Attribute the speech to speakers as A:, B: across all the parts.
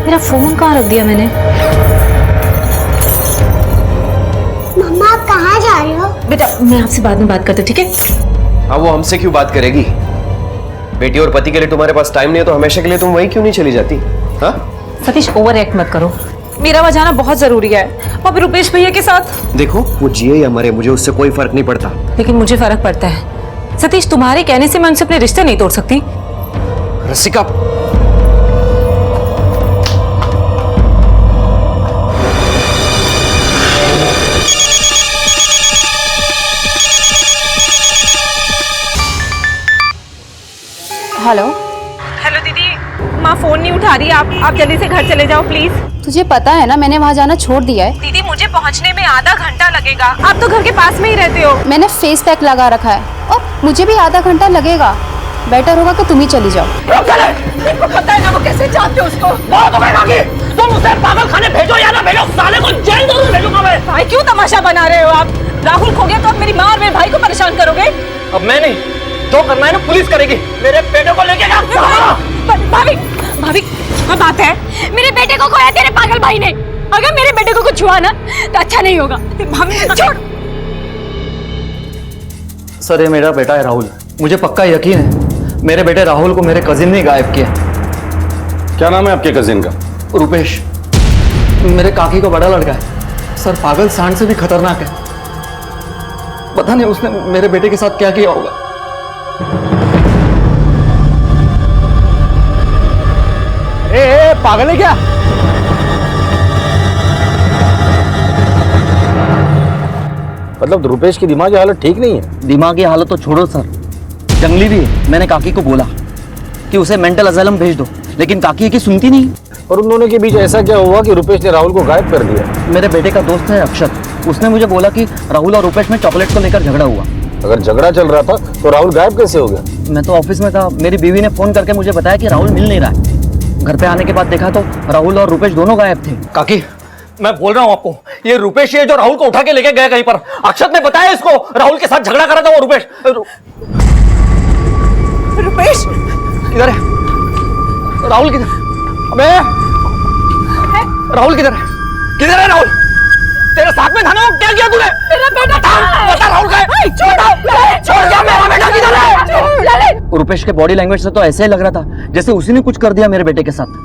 A: मेरा फोन कहाँ रख दिया मैंने?
B: मम्मा आप कहाँ जा रहे हो?
A: बेटा मैं आपसे बाद में बात करती हूँ, ठीक है?
C: हाँ वो हमसे क्यों बात करेगी? बेटी और पति के लिए तुम्हारे पास टाइम नहीं है तो हमेशा के लिए तुम वहीं क्यों नहीं चली जाती? हाँ
A: सतीश ओवर एक्ट मत करो, मेरा वहाँ जाना बहुत जरूरी है। अब रुपेश भैया के साथ
C: देखो वो जिए या मरे मुझे उससे कोई फर्क नहीं पड़ता।
A: लेकिन मुझे फर्क पड़ता है सतीश, तुम्हारे कहने से मैं उनसे अपने रिश्ते नहीं तोड़ सकती।
C: रसिका
D: हेलो
A: हेलो दीदी, माँ फोन नहीं उठा रही। आप जल्दी से घर चले जाओ प्लीज।
D: तुझे पता है ना मैंने वहाँ जाना छोड़ दिया है।
A: दीदी मुझे पहुँचने में आधा घंटा लगेगा, आप तो घर के पास में ही रहते हो।
D: मैंने फेस पैक लगा रखा है और मुझे भी आधा घंटा लगेगा। बेटर होगा कि तुम ही चली जाओ।
A: तुमको पता है ना वो कैसे चाहते हो उसको।
E: तुम उसे पागल खाने भेजो या ना भेजो, साले को जेल जरूर भेजूंगा मैं।
A: भाई क्यों तमाशा बना रहे हो आप? राहुल खो गया तो अब मेरी माँ और मेरे भाई को परेशान करोगे?
E: अब मैं नहीं, जो करना है ना पुलिस करेगी। मेरे बेटे को लेके
A: भाभी भाभी क्या बात है? मेरे बेटे को खोया तेरे पागल भाई ने। अगर मेरे बेटे को कुछ हुआ ना तो अच्छा नहीं होगा। छोड़।
F: सर ये मेरा बेटा है राहुल, मुझे पक्का यकीन है मेरे बेटे राहुल को मेरे कजिन ने गायब किया।
G: क्या नाम है आपके कजिन का?
F: रुपेश, मेरे काकी को बड़ा लड़का है सर, पागल सांड से भी खतरनाक है। पता नहीं उसने मेरे बेटे के साथ क्या किया होगा।
E: ए, पागल है क्या? मतलब रुपेश की दिमागी हालत ठीक नहीं है?
F: दिमागी हालत तो छोड़ो सर, जंगली भी है। मैंने काकी को बोला कि उसे मेंटल असाइलम भेज दो, लेकिन काकी की सुनती नहीं।
E: और उन दोनों के बीच ऐसा क्या हुआ कि रुपेश ने राहुल को गायब कर दिया?
F: मेरे बेटे का दोस्त है अक्षत, उसने मुझे बोला कि राहुल और रुपेश में चॉकलेट को लेकर झगड़ा हुआ।
E: अगर झगड़ा चल रहा था तो राहुल गायब कैसे हो गया?
F: मैं तो ऑफिस में था, मेरी बीवी ने फोन करके मुझे बताया कि राहुल मिल नहीं रहा है। घर पे आने के बाद देखा तो राहुल और रुपेश दोनों गायब थे।
E: काकी मैं बोल रहा हूँ आपको, ये रुपेश है जो राहुल को उठा के लेके गया कहीं पर। अक्षत ने बताया इसको, राहुल के साथ झगड़ा करा था वो रुपेश।
A: रुपेश
E: इधर है। राहुल किधर? अबे राहुल किधर है? किधर है राहुल? तेरे साथ में था ना, क्या किया तूने?
A: मेरा बेटा
E: बता राहुल का है? छोड़ जा, मेरा बेटा किधर है?
F: रुपेश के बॉडी लैंग्वेज से तो ऐसे ही लग रहा था जैसे उसी ने कुछ कर दिया मेरे बेटे के साथ।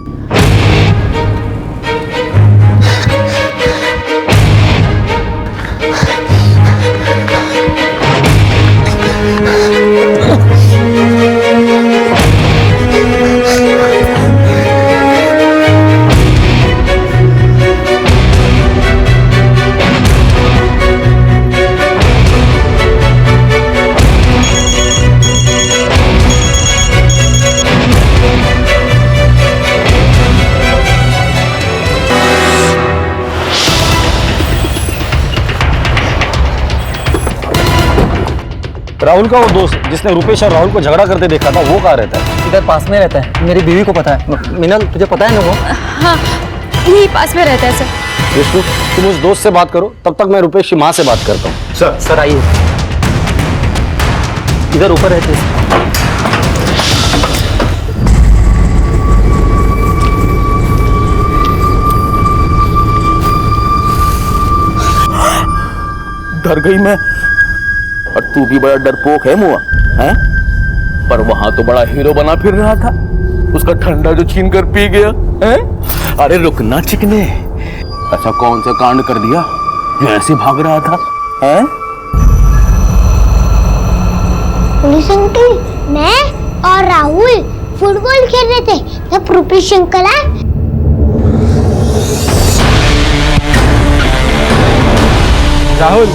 E: राहुल का वो दोस्त जिसने रुपेश और राहुल को झगड़ा करते देखा था, वो कहाँ रहता है?
F: इधर पास में रहता है, मेरी बीवी को पता है। मिनल तुझे पता है ना वो?
D: हाँ यही पास में रहता है सर।
E: विष्णु तुम उस दोस्त से बात करो, तब तक मैं रुपेश की माँ से बात करता हूँ।
F: सर आइए, इधर ऊपर रहते हैं।
G: डर गई मैं, और तू भी बड़ा डरपोक है मुआ, हैं? पर वहां तो बड़ा हीरो बना फिर रहा था, उसका ठंडा जो छीन कर पी गया, हैं? अरे रुकना चिकने, ऐसा कौन सा कांड कर दिया जो ऐसे भाग रहा था, हैं?
B: पुलिस अंकल, मैं और राहुल फुटबॉल खेल रहे थे तब रुपेश अंकल आए।
E: राहुल,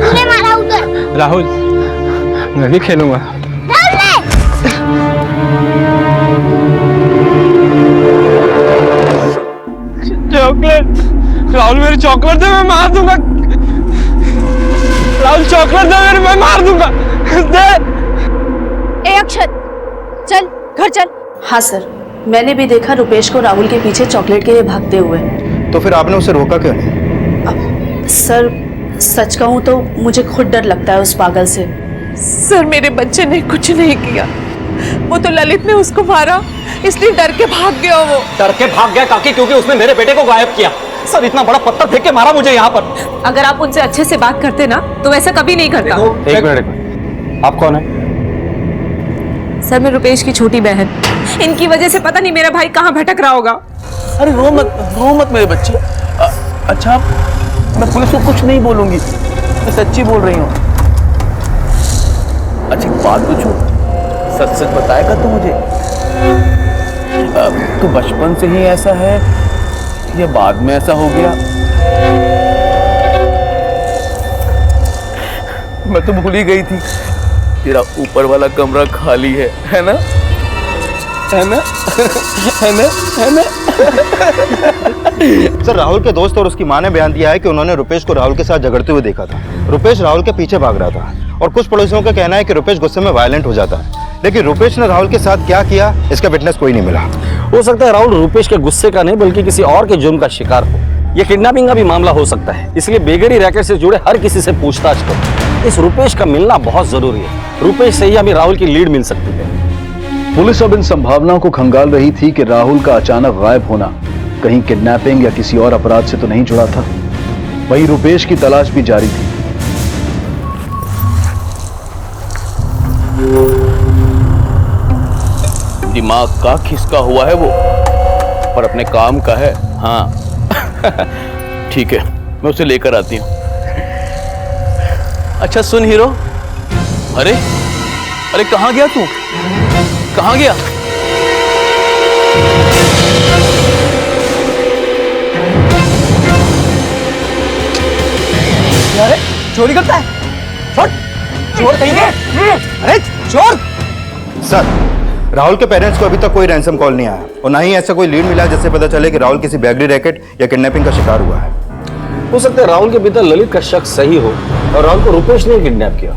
B: तूने मारा उधर।
E: राहुल मैं भी खेलूंगा। चॉकलेट, राहुल मेरी चॉकलेट दे, मैं मार दूंगा। राहुल चॉकलेट दे मेरी, मैं मार दूंगा। दे।
D: ए अक्षत चल घर चल। हाँ सर, मैंने भी देखा रुपेश को राहुल के पीछे चॉकलेट के लिए भागते हुए।
F: तो फिर आपने उसे रोका क्यों नहीं?
D: सर सच कहूँ तो मुझे खुद डर लगता है उस पागल से।
A: सर मेरे बच्चे ने कुछ नहीं किया, वो तो ललित ने उसको मारा
D: इसलिए डर के भाग गया वो।
E: डर के भाग गया काकी क्योंकि उसने मेरे बेटे को गायब किया। सर इतना बड़ा पत्थर फेंक के मारा मुझे यहाँ पर।
D: अगर आप उनसे अच्छे से बात करते ना तो वैसा कभी नहीं करता।
E: एक मिनट, आप कौन है?
D: सर मैं रुपेश की छोटी बहन, इनकी वजह से पता नहीं मेरा भाई कहाँ भटक रहा होगा।
G: अरे रो मत मेरे बच्चे। अच्छा मैं पुलिस को कुछ नहीं बोलूंगी, मैं सच्ची बोल रही हूँ। अच्छा बात पूछूं, सच सच बताएगा तू मुझे? तू बचपन से ही ऐसा है या बाद में ऐसा हो गया? मैं तो भूल ही गई थी, तेरा ऊपर वाला कमरा खाली है ना? है ना? है ना? है ना?
H: सर राहुल के दोस्त और उसकी मां ने बयान दिया है कि उन्होंने रुपेश को राहुल के साथ झगड़ते हुए देखा था। रुपेश राहुल के पीछे भाग रहा था और कुछ पड़ोसियों का कहना है कि रुपेश गुस्से में वायलेंट हो जाता है, लेकिन रुपेश ने राहुल के साथ क्या किया इसका विटनेस कोई नहीं मिला।
E: हो सकता है राहुल रुपेश के गुस्से का नहीं बल्कि किसी और के जुर्म का शिकार हो। यह किडनैपिंग का भी मामला हो सकता है, इसलिए बेगड़ी रैकेट से जुड़े हर किसी से पूछताछ करो। इस रुपेश का मिलना बहुत जरूरी है। रुपेश से ही हमें राहुल की लीड मिल सकती है।
I: पुलिस अब इन संभावनाओं को खंगाल रही थी कि राहुल का अचानक गायब होना कहीं किडनैपिंग या किसी और अपराध से तो नहीं जुड़ा था। वहीं रुपेश की तलाश भी जारी थी।
G: दिमाग का खिसका हुआ है वो, पर अपने काम का है। हाँ ठीक है, मैं उसे लेकर आती हूँ। अच्छा सुन हीरो, अरे अरे कहाँ गया तू? कहाँ गया?
E: अरे चोरी करता है? चोर कहीं गए? अरे चोर!
H: सर राहुल के पेरेंट्स को अभी तक कोई रैंसम कॉल नहीं आया और ना ही ऐसा कोई लीड मिला जिससे पता चले कि राहुल किसी बेगड़ी रैकेट या किडनैपिंग का शिकार हुआ है।
E: हो सकता है राहुल के पिता ललित का शक सही हो और राहुल को रुपेश ने किडनैप किया।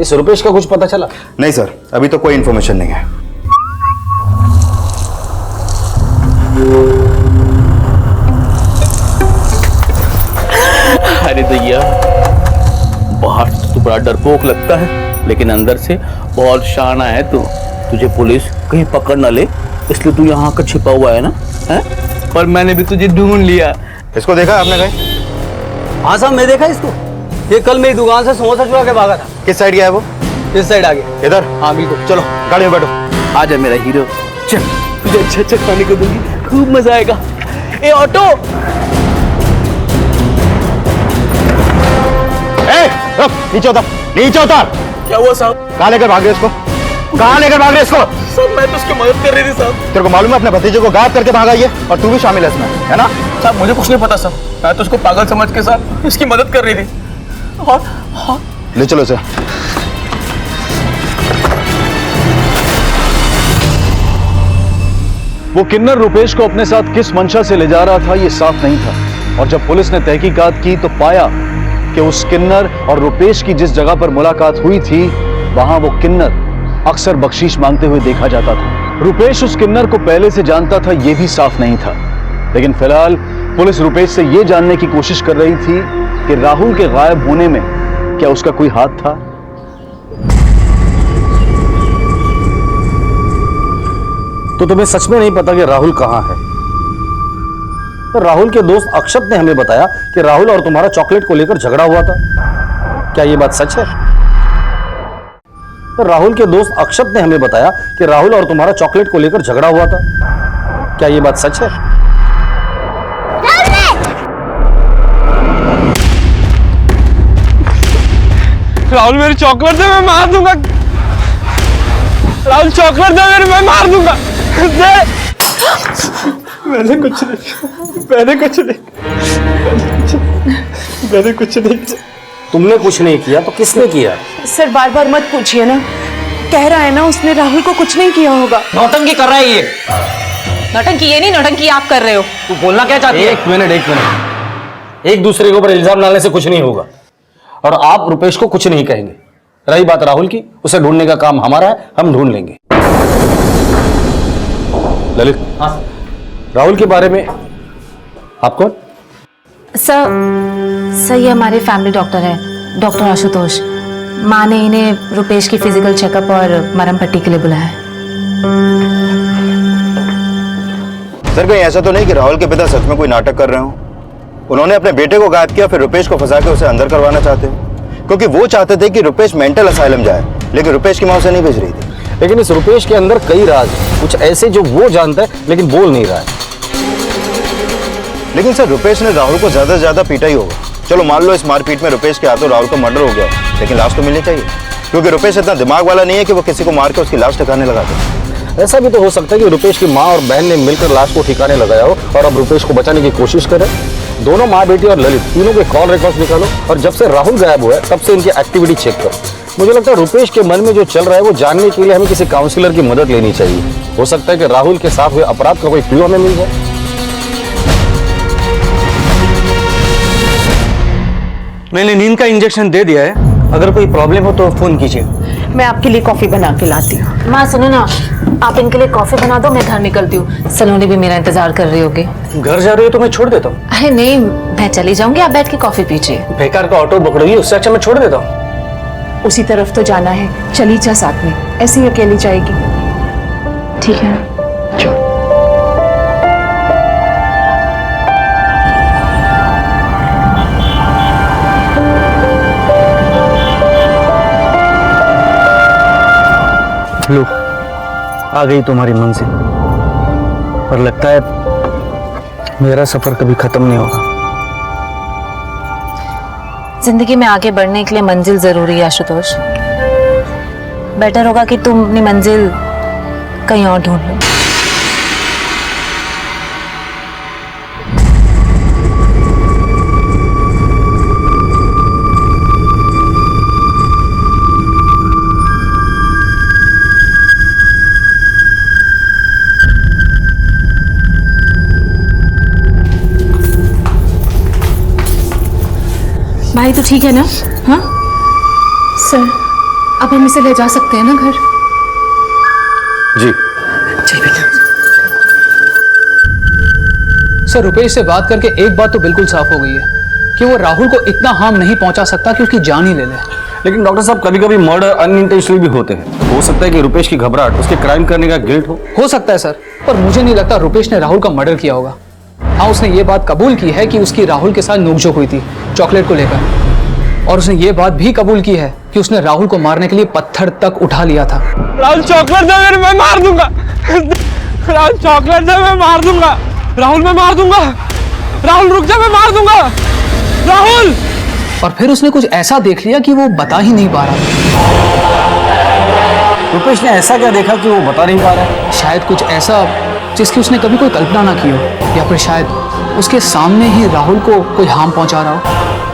E: इस रुपेश का कुछ पता चला?
H: नहीं सर, अभी तो कोई इन्फॉर्मेशन नहीं है।
G: अरे दैया, बाहर से तो बड़ा डरपोक लगता है, लेकिन अंदर से बहुत शाना है तू। तुझे पुलिस कहीं पकड़ ना ले इसलिए तू यहाँ का छिपा हुआ है ना? है? पर मैंने भी तुझे ढूंढ लिया।
H: इसको देखा आपने कहीं?
E: हाँ साहब मैं देखा इसको। ये कल मेरी दुकान से समोसा चुरा के भागा था।
H: किस साइड गया है वो?
E: इस साइड आ गया।
H: इधर?
E: हाँ बिल्कुल।
H: चलो गाड़ी में बैठो।
G: आजा मेरा हीरो, चल तुझे अच्छा अच्छा खाने को दूंगी, खूब मजा आएगा। ए ऑटो!
H: नीचे उतर, नीचे उतर।
G: क्या हुआ साहब?
H: कहाँ लेकर भाग रहे इसको? कहाँ लेकर भाग रहे इसको?
G: साहब मैं तो उसकी मदद कर रही थी साहब।
H: तेरे को मालूम है अपने भतीजे को गायब करके भागा ये और तू भी शामिल है इसमें, है ना?
G: साहब मुझे कुछ नहीं पता साहब, मैं तो उसको पागल समझ के साहब इसकी मदद कर रही थी। और
H: ले चलो इसे।
I: वो किन्नर रुपेश को अपने साथ किस मंशा से ले जा रहा था ये साफ नहीं था, और जब पुलिस ने तहकीकात की तो पाया कि उस किन्नर और रुपेश की जिस जगह पर मुलाकात हुई थी वहां वो किन्नर अक्सर बख्शीश मांगते हुए देखा जाता था। रुपेश उस किन्नर को पहले से जानता था ये भी साफ नहीं था, लेकिन फिलहाल पुलिस रुपेश से ये जानने की कोशिश कर रही थी कि राहुल के गायब होने में क्या उसका कोई हाथ था।
E: तो तुम्हें सच में नहीं पता कि राहुल कहाँ है? तो राहुल के दोस्त अक्षत ने हमें बताया कि राहुल और तुम्हारा चॉकलेट को लेकर झगड़ा हुआ था। क्या ये बात सच है? तो राहुल के दोस्त अक्षत ने हमें बताया कि राहुल और तुम्हारा चॉकलेट को लेकर झगड़ा हुआ था। क्या ये बात सच है?
F: राहुल मेरी चॉकलेट दे, मैं मार दूंगा। राहुल चॉकलेट दे मेरी, मैं मार दूंगा। दे। मैंने कुछ नहीं, मैंने कुछ नहीं, मैंने कुछ नहीं।
E: तुमने कुछ नहीं किया तो किसने किया?
D: सर बार बार मत पूछिए ना, कह रहा है ना उसने राहुल को कुछ नहीं किया होगा।
E: नौटंकी कर रहा है ये।
D: नौटंकी ये नहीं, नौटंकी आप कर रहे हो।
E: तू बोलना क्या चाहती है? एक मिनट। एक दूसरे के ऊपर इल्जाम डालने से कुछ नहीं होगा और आप रुपेश को कुछ नहीं कहेंगे। रही बात राहुल की, उसे ढूंढने का काम हमारा है, हम ढूंढ लेंगे। ललित, हाँ राहुल के बारे में आप कौन?
J: सर ये हमारे फैमिली डॉक्टर है, डॉक्टर आशुतोष। माँ ने इन्हें रुपेश की फिजिकल चेकअप और मरहम पट्टी के लिए बुलाया है।
H: सर कहीं ऐसा तो नहीं कि राहुल के पिता सच में कोई नाटक कर रहे हो? उन्होंने अपने बेटे को गायब किया, फिर रुपेश को फंसा के उसे अंदर करवाना चाहते हो? क्योंकि वो चाहते थे कि रुपेश मेंटल असाइलम जाए, लेकिन रुपेश की माँ उसे नहीं भेज रही थी।
E: लेकिन इस रुपेश के अंदर कई राज हैं, कुछ ऐसे जो वो जानता है लेकिन बोल नहीं रहा है।
H: लेकिन सर रुपेश ने राहुल को ज्यादा से ज्यादा पीटा ही होगा। चलो मान लो इस मारपीट में रुपेश के हाथों राहुल का मर्डर हो गया, लेकिन लाश तो मिलनी चाहिए, क्योंकि रुपेश इतना दिमाग वाला नहीं है कि वो किसी को मार के उसकी लाश ठिकाने लगा दे।
E: ऐसा भी तो हो सकता है कि रुपेश की माँ और बहन ने मिलकर लाश को ठिकाने लगाया हो और अब रुपेश को बचाने की कोशिश करे। दोनों माँ बेटी और ललित तीनों के कॉल रिकॉर्ड निकालो और जब से राहुल गायब हुआ है तब से इनकी एक्टिविटी चेक करो। मुझे लगता है रुपेश के मन में जो चल रहा है वो जानने के लिए हमें किसी काउंसलर की मदद लेनी चाहिए। हो सकता है कि राहुल के साथ हुए अपराध का कोई क्लू हमें मिल जाए।
F: मैंने नींद का इंजेक्शन दे दिया है, अगर कोई प्रॉब्लम हो तो फोन कीजिए।
D: मैं आपके लिए कॉफी बना के लाती हूँ।
J: माँ सुनो ना, आप इनके लिए कॉफी बना दो, मैं घर निकलती हूँ। सलोनी भी मेरा इंतजार कर रही होगी।
F: घर जा रही हो तो मैं छोड़ देता हूँ।
J: अरे नहीं, मैं चली जाऊंगी, आप बैठ के कॉफी पीजिए।
F: बेकार का ऑटो पकड़ोगी, उससे अच्छा मैं छोड़ देता हूँ।
D: उसी तरफ तो जाना है, चली जा साथ में, ऐसे ही अकेली जाएगी। ठीक है।
F: लो, आ गई तुम्हारी मंजिल, पर लगता है मेरा सफर कभी खत्म नहीं होगा।
J: जिंदगी में आगे बढ़ने के लिए मंजिल जरूरी है आशुतोष। बेटर होगा कि तुम अपनी मंजिल कहीं और ढूंढ लो।
D: भाई तो ठीक है ना? हाँ सर, अब हम इसे ले जा सकते हैं ना घर?
E: जी
F: चल बेटा।
K: सर रुपेश से बात करके एक बात तो बिल्कुल साफ हो गई है कि वो राहुल को इतना हार्म नहीं पहुंचा सकता कि उसकी जान ही ले ले।
E: लेकिन डॉक्टर साहब कभी कभी मर्डर अनइंटेंशनली भी होते हैं। हो सकता है कि रुपेश की घबराहट उसके क्राइम करने का गिल्ट
K: हो सकता है सर, पर मुझे नहीं लगता रुपेश ने राहुल का मर्डर किया होगा। हाँ, उसने ये बात कबूल की है कि उसकी राहुल के साथ नोकझोंक हुई थी चॉकलेट को लेकर, और उसने ये बात भी कबूल की है कि उसने राहुल को मारने के लिए पत्थर तक उठा लिया था।
L: राहुल चॉकलेट दे, मैं मार दूंगा। राहुल चॉकलेट दे, मैं मार दूंगा। राहुल मैं मार दूंगा। राहुल रुक जा, मैं मार दूंगा। राहुल।
K: और फिर उसने कुछ ऐसा देख लिया कि वो बता ही नहीं पा रहा।
E: रुपेश ने ऐसा क्या देखा कि वो बता नहीं पा रहा है?
K: शायद कुछ ऐसा जिसकी उसने कभी कोई कल्पना ना की हो, या फिर शायद उसके सामने ही राहुल को कोई हार्म पहुंचा रहा हो।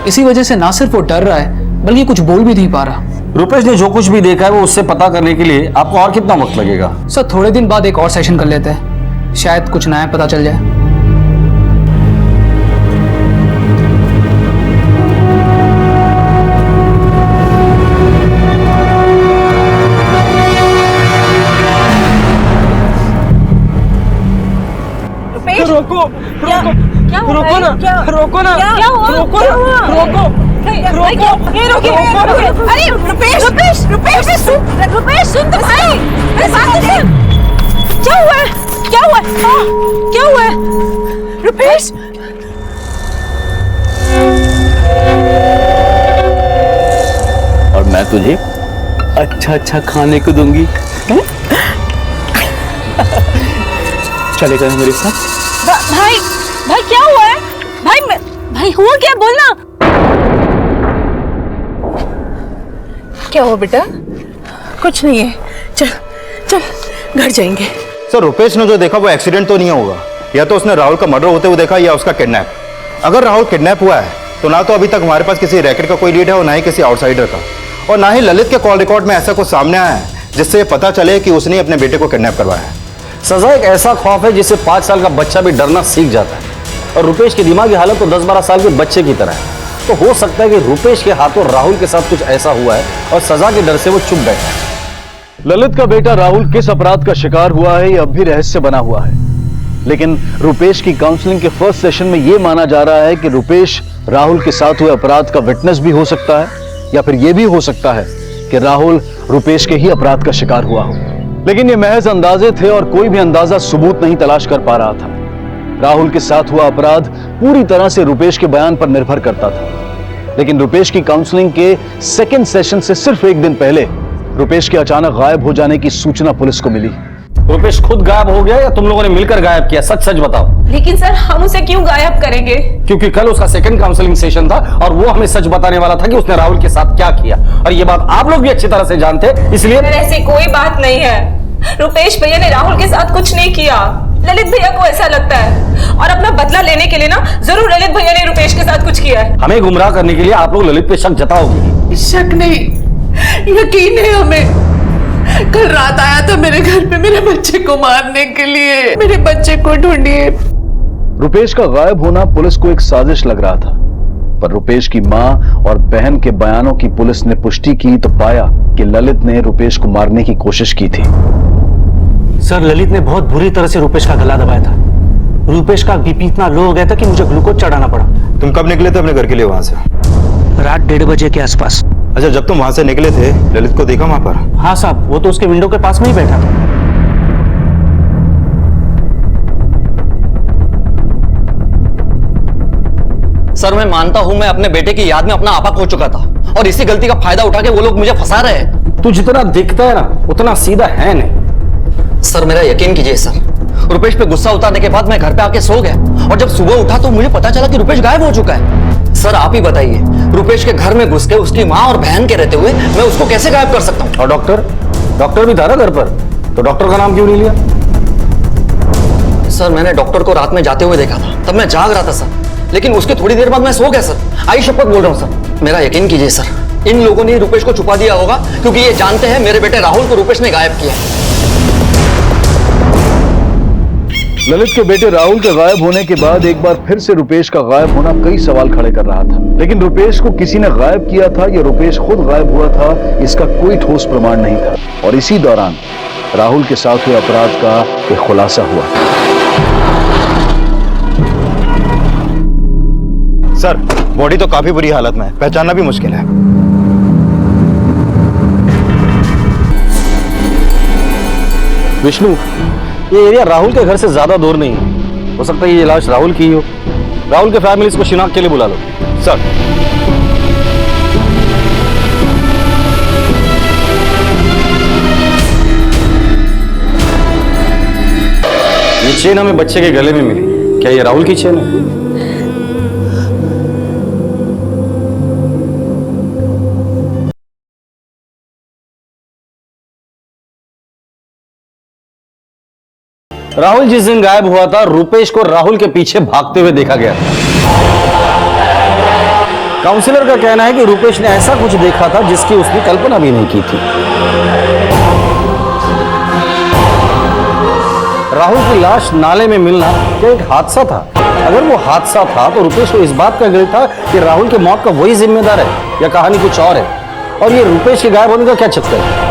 K: इसी वजह से ना सिर्फ वो डर रहा है बल्कि कुछ बोल भी नहीं पा रहा।
E: रुपेश ने जो कुछ भी देखा है वो उससे पता करने के लिए आपको और कितना वक्त लगेगा?
K: सर थोड़े दिन बाद एक और सेशन कर लेते हैं, शायद कुछ नया पता चल जाए।
L: रोको रोको रोको ना, रोको ना, रोको ना, रोको रोको।
A: अरे रुपेश रुपेश रुपेश रुपेश सुन तो भाई, मेरे साथ सुन। क्या हुआ है? क्या हुआ है? क्या हुआ है? रुपेश
G: और मैं तुझे अच्छा अच्छा खाने को दूंगी। चलेगा मेरे साथ?
A: भाई भाई क्या हुआ है? भाई हुआ क्या? बोलना।
D: क्या हुआ बेटा? कुछ नहीं है, चल चल घर जाएंगे।
H: सर रुपेश ने जो देखा वो एक्सीडेंट तो नहीं होगा, या तो उसने राहुल का मर्डर होते हुए देखा या उसका किडनैप। अगर राहुल किडनैप हुआ है तो ना तो अभी तक हमारे पास किसी रैकेट का कोई लीड है और ना ही किसी आउटसाइडर का, और ना ही ललित के कॉल रिकॉर्ड में ऐसा कुछ सामने आया है जिससे पता चले कि उसने अपने बेटे को किडनैप करवाया है।
E: सजा एक ऐसा खौफ है जिससे 5 साल का बच्चा भी डरना सीख जाता है, और रुपेश की दिमागी हालत तो 10-12 साल के बच्चे की तरह है। तो हो सकता है कि रुपेश के हाथों राहुल के साथ कुछ ऐसा हुआ है और सजा के डर से वो चुप बैठा है।
I: ललित का बेटा राहुल किस अपराध का शिकार हुआ है ये अब भी रहस्य बना हुआ है, लेकिन रुपेश की काउंसलिंग के फर्स्ट सेशन में यह माना जा रहा है कि रुपेश राहुल के साथ हुए अपराध का विटनेस भी हो सकता है, या फिर यह भी हो सकता है कि राहुल रुपेश के ही अपराध का शिकार हुआ हो। लेकिन ये महज अंदाजे थे और कोई भी अंदाजा सबूत नहीं तलाश कर पा रहा था। राहुल के साथ हुआ अपराध पूरी तरह से रुपेश के बयान पर निर्भर करता था, लेकिन रुपेश की काउंसलिंग के सेकंड सेशन से सिर्फ एक दिन पहले रुपेश के अचानक गायब हो जाने की सूचना पुलिस को मिली।
E: रुपेश खुद गायब हो गया या तुम लोगों ने मिलकर गायब किया? सच सच बताओ।
A: लेकिन सर हम उसे क्यों गायब करेंगे?
E: क्योंकि कल उसका सेकंड काउंसलिंग सेशन था और वो हमें सच बताने वाला था कि उसने राहुल के साथ क्या किया, और ये बात आप लोग भी अच्छी तरह से जानते हैं, इसलिए
A: ऐसी कोई बात नहीं है। रुपेश भैया ने राहुल के साथ कुछ नहीं किया। ललित भैया को ऐसा लगता है, और अपना बदला लेने के लिए ना जरूर ललित भैया ने रुपेश के साथ कुछ किया है।
E: हमें गुमराह करने के लिए आप लोग ललित पे शक जताओगे।
M: शक नहीं, यकीन है हमें। कल रात आया था मेरे घर पे मेरे बच्चे को मारने के लिए। मेरे बच्चे को ढूंढिए।
I: रुपेश का गायब होना पुलिस को एक साजिश लग रहा था, पर रुपेश की मां और बहन के बयानों की पुलिस ने पुष्टि की तो पाया कि ललित ने रुपेश को मारने की कोशिश की थी।
N: सर, ललित ने बहुत बुरी तरह से रुपेश का गला दबाया था। रुपेश का बीपी इतना लो हो गया था कि मुझे ग्लूकोज चढ़ाना पड़ा।
H: तुम कब निकले थे अपने घर के लिए वहां से?
N: रात 1:30 बजे के आसपास।
H: अच्छा, जब तुम वहां से निकले थे ललित को देखा वहां पर?
N: हाँ साहब, वो तो उसके विंडो के पास में ही बैठा था।
F: सर, मैं मानता हूं मैं अपने बेटे की याद में अपना आपा खो चुका था, और इसी गलती का फायदा उठा के वो लोग मुझे फंसा रहे हैं।
E: तू जितना दिखता है ना उतना सीधा है नहीं।
F: सर, मेरा यकीन कीजिए सर, रुपेश पे गुस्सा उतारने के बाद मैं घर पे आके सो गया, और जब सुबह उठा तो मुझे पता चला कि रुपेश गायब हो चुका है। सर, आप ही बताइए, रुपेश के घर में घुस के उसकी माँ और बहन के रहते हुए मैं उसको कैसे गायब कर सकता हूँ?
E: और डॉक्टर भी था ना घर पर, तो डॉक्टर का नाम क्यों नहीं लिया?
F: सर, मैंने डॉक्टर को रात में जाते हुए देखा था, तब मैं जाग रहा था सर, लेकिन उसके थोड़ी देर बाद मैं सो गया सर। आई शपथ बोल रहा हूँ सर, मेरा यकीन कीजिए सर, इन लोगों ने रुपेश को छुपा दिया होगा, क्योंकि ये जानते हैं मेरे बेटे राहुल को रुपेश ने गायब किया।
I: ललित के बेटे राहुल के गायब होने के बाद एक बार फिर से रुपेश का गायब होना कई सवाल खड़े कर रहा था, लेकिन रुपेश को किसी ने गायब किया था या रुपेश खुद गायब हुआ था, इसका कोई ठोस प्रमाण नहीं था। और इसी दौरान राहुल के साथ हुए अपराध का एक खुलासा हुआ।
H: सर, बॉडी तो काफी बुरी हालत में है, पहचानना भी मुश्किल है।
E: विष्णु, ये एरिया राहुल के घर से ज्यादा दूर नहीं है, हो सकता है ये लाश राहुल की हो। राहुल के फैमिली को शिनाख्त के लिए बुला लो।
H: सर,
E: ये चेन हमें बच्चे के गले में मिली, क्या ये राहुल की चेन है? राहुल जिस दिन गायब हुआ था, रुपेश को राहुल के पीछे भागते हुए देखा गया था। काउंसलर का कहना है कि रुपेश ने ऐसा कुछ देखा था जिसकी उसने कल्पना भी नहीं की थी। राहुल की लाश नाले में मिलना क्या एक हादसा था? अगर वो हादसा था तो रुपेश को इस बात का गिल्ट था कि राहुल की मौत का वही जिम्मेदार है, या कहानी कुछ और है? और ये रुपेश के गायब होने का क्या चक्कर है?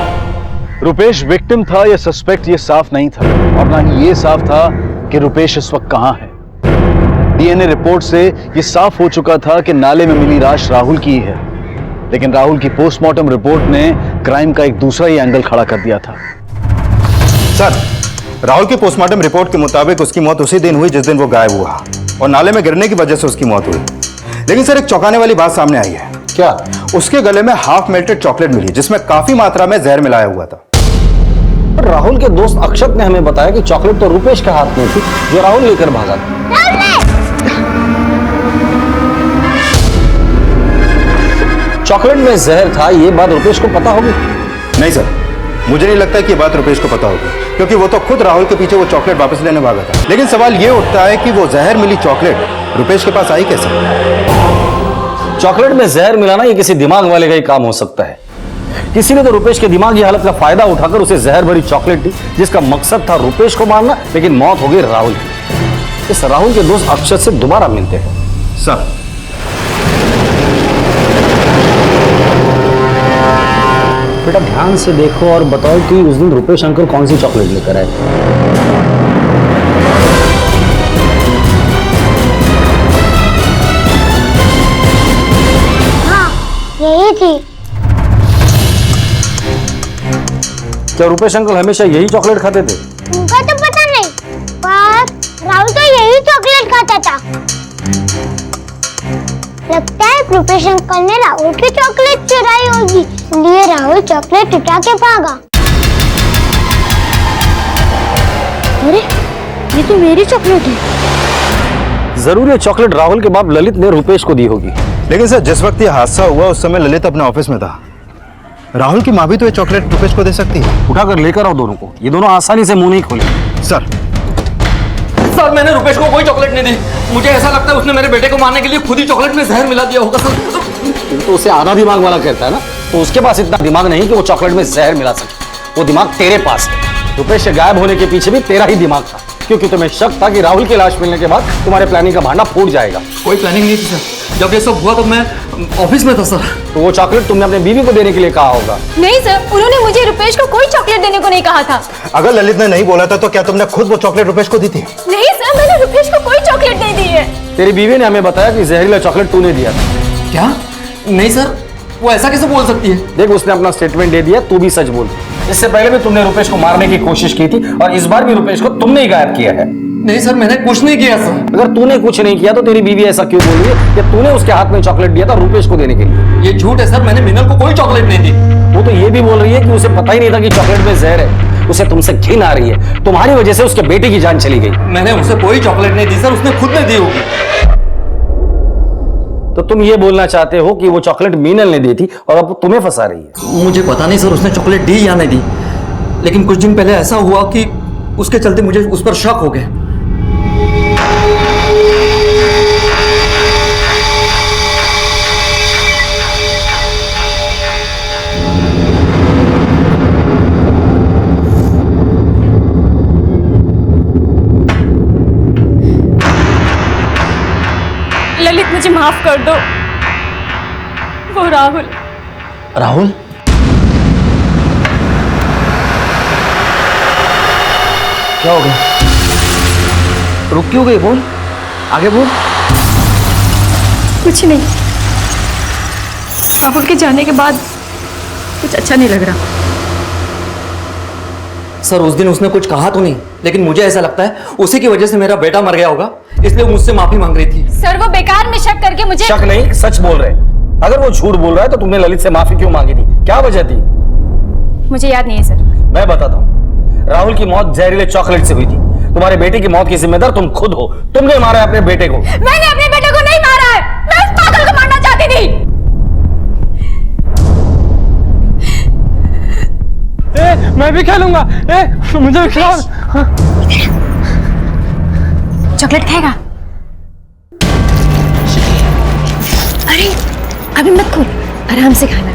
I: रुपेश विक्टिम था या सस्पेक्ट, ये साफ नहीं था, और ना ही ये साफ था कि रुपेश इस वक्त कहां है। डीएनए रिपोर्ट से ये साफ हो चुका था कि नाले में मिली लाश राहुल की है, लेकिन राहुल की पोस्टमार्टम रिपोर्ट ने क्राइम का एक दूसरा ही एंगल खड़ा कर दिया था।
H: सर, राहुल की पोस्टमार्टम रिपोर्ट के मुताबिक उसकी मौत उसी दिन हुई जिस दिन वो गायब हुआ, और नाले में गिरने की वजह से उसकी मौत हुई। लेकिन सर, एक चौंकाने वाली बात सामने आई है।
E: क्या?
H: उसके गले में हाफ मेल्टेड चॉकलेट मिली जिसमें काफी मात्रा में जहर मिलाया हुआ था।
E: राहुल के दोस्त अक्षत ने हमें बताया कि चॉकलेट तो रुपेश के हाथ में थी, जो राहुल लेकर भागा था। चॉकलेट में जहर था, ये बात रुपेश को पता होगी?
H: नहीं सर, मुझे नहीं लगता कि ये बात रुपेश को पता होगी, क्योंकि वो तो खुद राहुल के पीछे वो चॉकलेट वापस लेने भागा था। लेकिन सवाल ये उठता है कि वो जहर मिली चॉकलेट रुपेश के पास आई कैसे?
E: चॉकलेट में जहर मिलाना ये किसी दिमाग वाले का ही काम हो सकता है। किसी ने तो रुपेश के दिमागी हालत का फायदा उठाकर उसे जहर भरी चॉकलेट दी, जिसका मकसद था रुपेश को मारना, लेकिन मौत हो गई राहुल की। इस राहुल के दोस्त अक्षत से दोबारा मिलते हैं।
H: सर,
E: बेटा ध्यान से देखो और बताओ कि उस दिन रुपेश अंकल कौन सी चॉकलेट लेकर आए?
B: हाँ, यही थी।
E: क्या रुपेश अंकल हमेशा यही चॉकलेट खाते थे?
B: उनका तो पता नहीं, पर राहुल तो यही चॉकलेट खाता था। लगता है रुपेश अंकल ने राहुल की चॉकलेट चुराई होगी, इसलिए राहुल चॉकलेट उठा के भागा। अरे ये तो मेरी चॉकलेट है।
E: जरूर ये चॉकलेट राहुल के बाप ललित ने रुपेश को दी होगी।
H: लेकिन सर जिस वक्त ये हादसा हुआ उस समय ललित अपने ऑफिस में था। राहुल की माँ भी तो ये चॉकलेट रुपेश को दे सकती है।
E: उठाकर लेकर आओ दोनों को, ये दोनों आसानी से मुंह नहीं खोले।
H: सर
F: मैंने रुपेश को कोई चॉकलेट नहीं दी। मुझे ऐसा लगता है उसने मेरे बेटे को मारने के लिए खुद ही चॉकलेट में जहर मिला दिया होगा सर।
E: तो उसे आधा दिमाग वाला कहता है ना, तो उसके पास इतना दिमाग नहीं कि वो चॉकलेट में जहर मिला सके। वो दिमाग तेरे पास है। रुपेश से गायब होने के पीछे भी तेरा ही दिमाग था, क्योंकि तुम्हें शक था कि राहुल की लाश मिलने के बाद तुम्हारे प्लानिंग का भांडा फूट जाएगा।
F: कोई प्लानिंग नहीं थी सर। जब ये सब हुआ तो मैं ऑफिस में था सर।
E: तो वो चॉकलेट तुमने अपने बीवी को देने के लिए कहा होगा।
A: नहीं सर, उन्होंने मुझे रुपेश को कोई चॉकलेट देने को नहीं कहा था।
H: अगर ललित ने नहीं बोला था तो क्या तुमने खुद वो चॉकलेट रुपेश को दी थी?
A: नहीं सर, मैंने रुपेश को कोई चॉकलेट नहीं दी है।
E: तेरी बीवी ने हमें बताया कि जहरीला चॉकलेट तूने दिया था।
F: क्या? नहीं सर, वो ऐसा कैसे बोल सकती है?
E: देख, उसने अपना स्टेटमेंट दे दिया, तू भी सच बोल। इससे पहले भी तुमने रुपेश को मारने की कोशिश की थी और इस बार भी रुपेश को तुमने ही गायब किया है।
F: नहीं सर, मैंने कुछ नहीं किया सर।
E: अगर तूने कुछ नहीं किया तो तेरी बीवी ऐसा क्यों बोल रही है कि तूने उसके हाथ में चॉकलेट दिया था रुपेश को देने के लिए?
F: ये झूठ है सर, मैंने मीनल को कोई चॉकलेट नहीं दी।
E: वो तो ये भी बोल रही है कि उसे पता ही नहीं था कि चॉकलेट में जहर है। उसे तुमसे घिन आ रही है, तुम्हारी वजह से उसके बेटे की जान चली गई।
F: मैंने उसे कोई चॉकलेट नहीं दी सर, उसने खुद ने दी होगी।
E: तो तुम ये बोलना चाहते हो कि वो चॉकलेट मीनल ने दी थी और अब तुम्हें फंसा रही है?
F: मुझे पता नहीं सर उसने चॉकलेट दी या नहीं दी, लेकिन कुछ दिन पहले ऐसा हुआ कि उसके चलते मुझे उस पर शक हो गया।
A: ललित, मुझे माफ कर दो। वो राहुल।
F: राहुल? क्या हो गया? रुक क्यों गई? बोल, आगे बोल।
A: कुछ नहीं, राहुल के जाने के बाद कुछ अच्छा नहीं लग रहा।
F: सर उस दिन उसने कुछ कहा तो नहीं, लेकिन मुझे ऐसा लगता है उसी की वजह से मेरा बेटा मर गया होगा, इसलिए वो मुझसे माफी मांग रही थी।
A: सर वो बेकार में शक करके मुझे।
E: शक नहीं, सच बोल रहे। अगर वो झूठ बोल रहा है तो तुमने ललित से माफी क्यों मांगी थी? क्या वजह थी?
A: मुझे याद नहीं है सर।
E: मैं बताता हूँ। राहुल की मौत जहरीले चॉकलेट से हुई थी। तुम्हारे बेटे की मौत की जिम्मेदार तुम खुद हो। तुमने मारा है अपने बेटे को।
A: मैंने अपने बेटे को नहीं मारा है, मैं उस पागल को मारना चाहती थी।
L: मैं भी खेलूंगा। मुझे भी खिलाओ।
A: चॉकलेट खाएगा? अरे अभी मत खोल, आराम से खाना।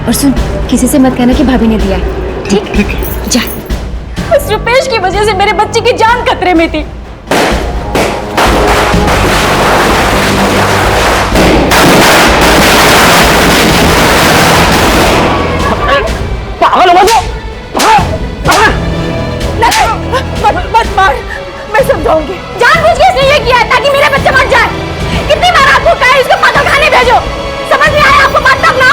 A: और सुन, किसी से मत कहना कि भाभी ने दिया है, ठीक? ठीक है, जा। उस रुपेश की वजह से मेरे बच्चे की जान खतरे में थी।
L: पागल हो गया।
A: मत मार, मैं समझाऊंगी। जानबूझ के इसने ये किया है ताकि मेरे बच्चे मर जाए। कितनी बार आपको कहा है इसको पागल खाने भेजो, समझ नहीं आया आपको मतलब ना?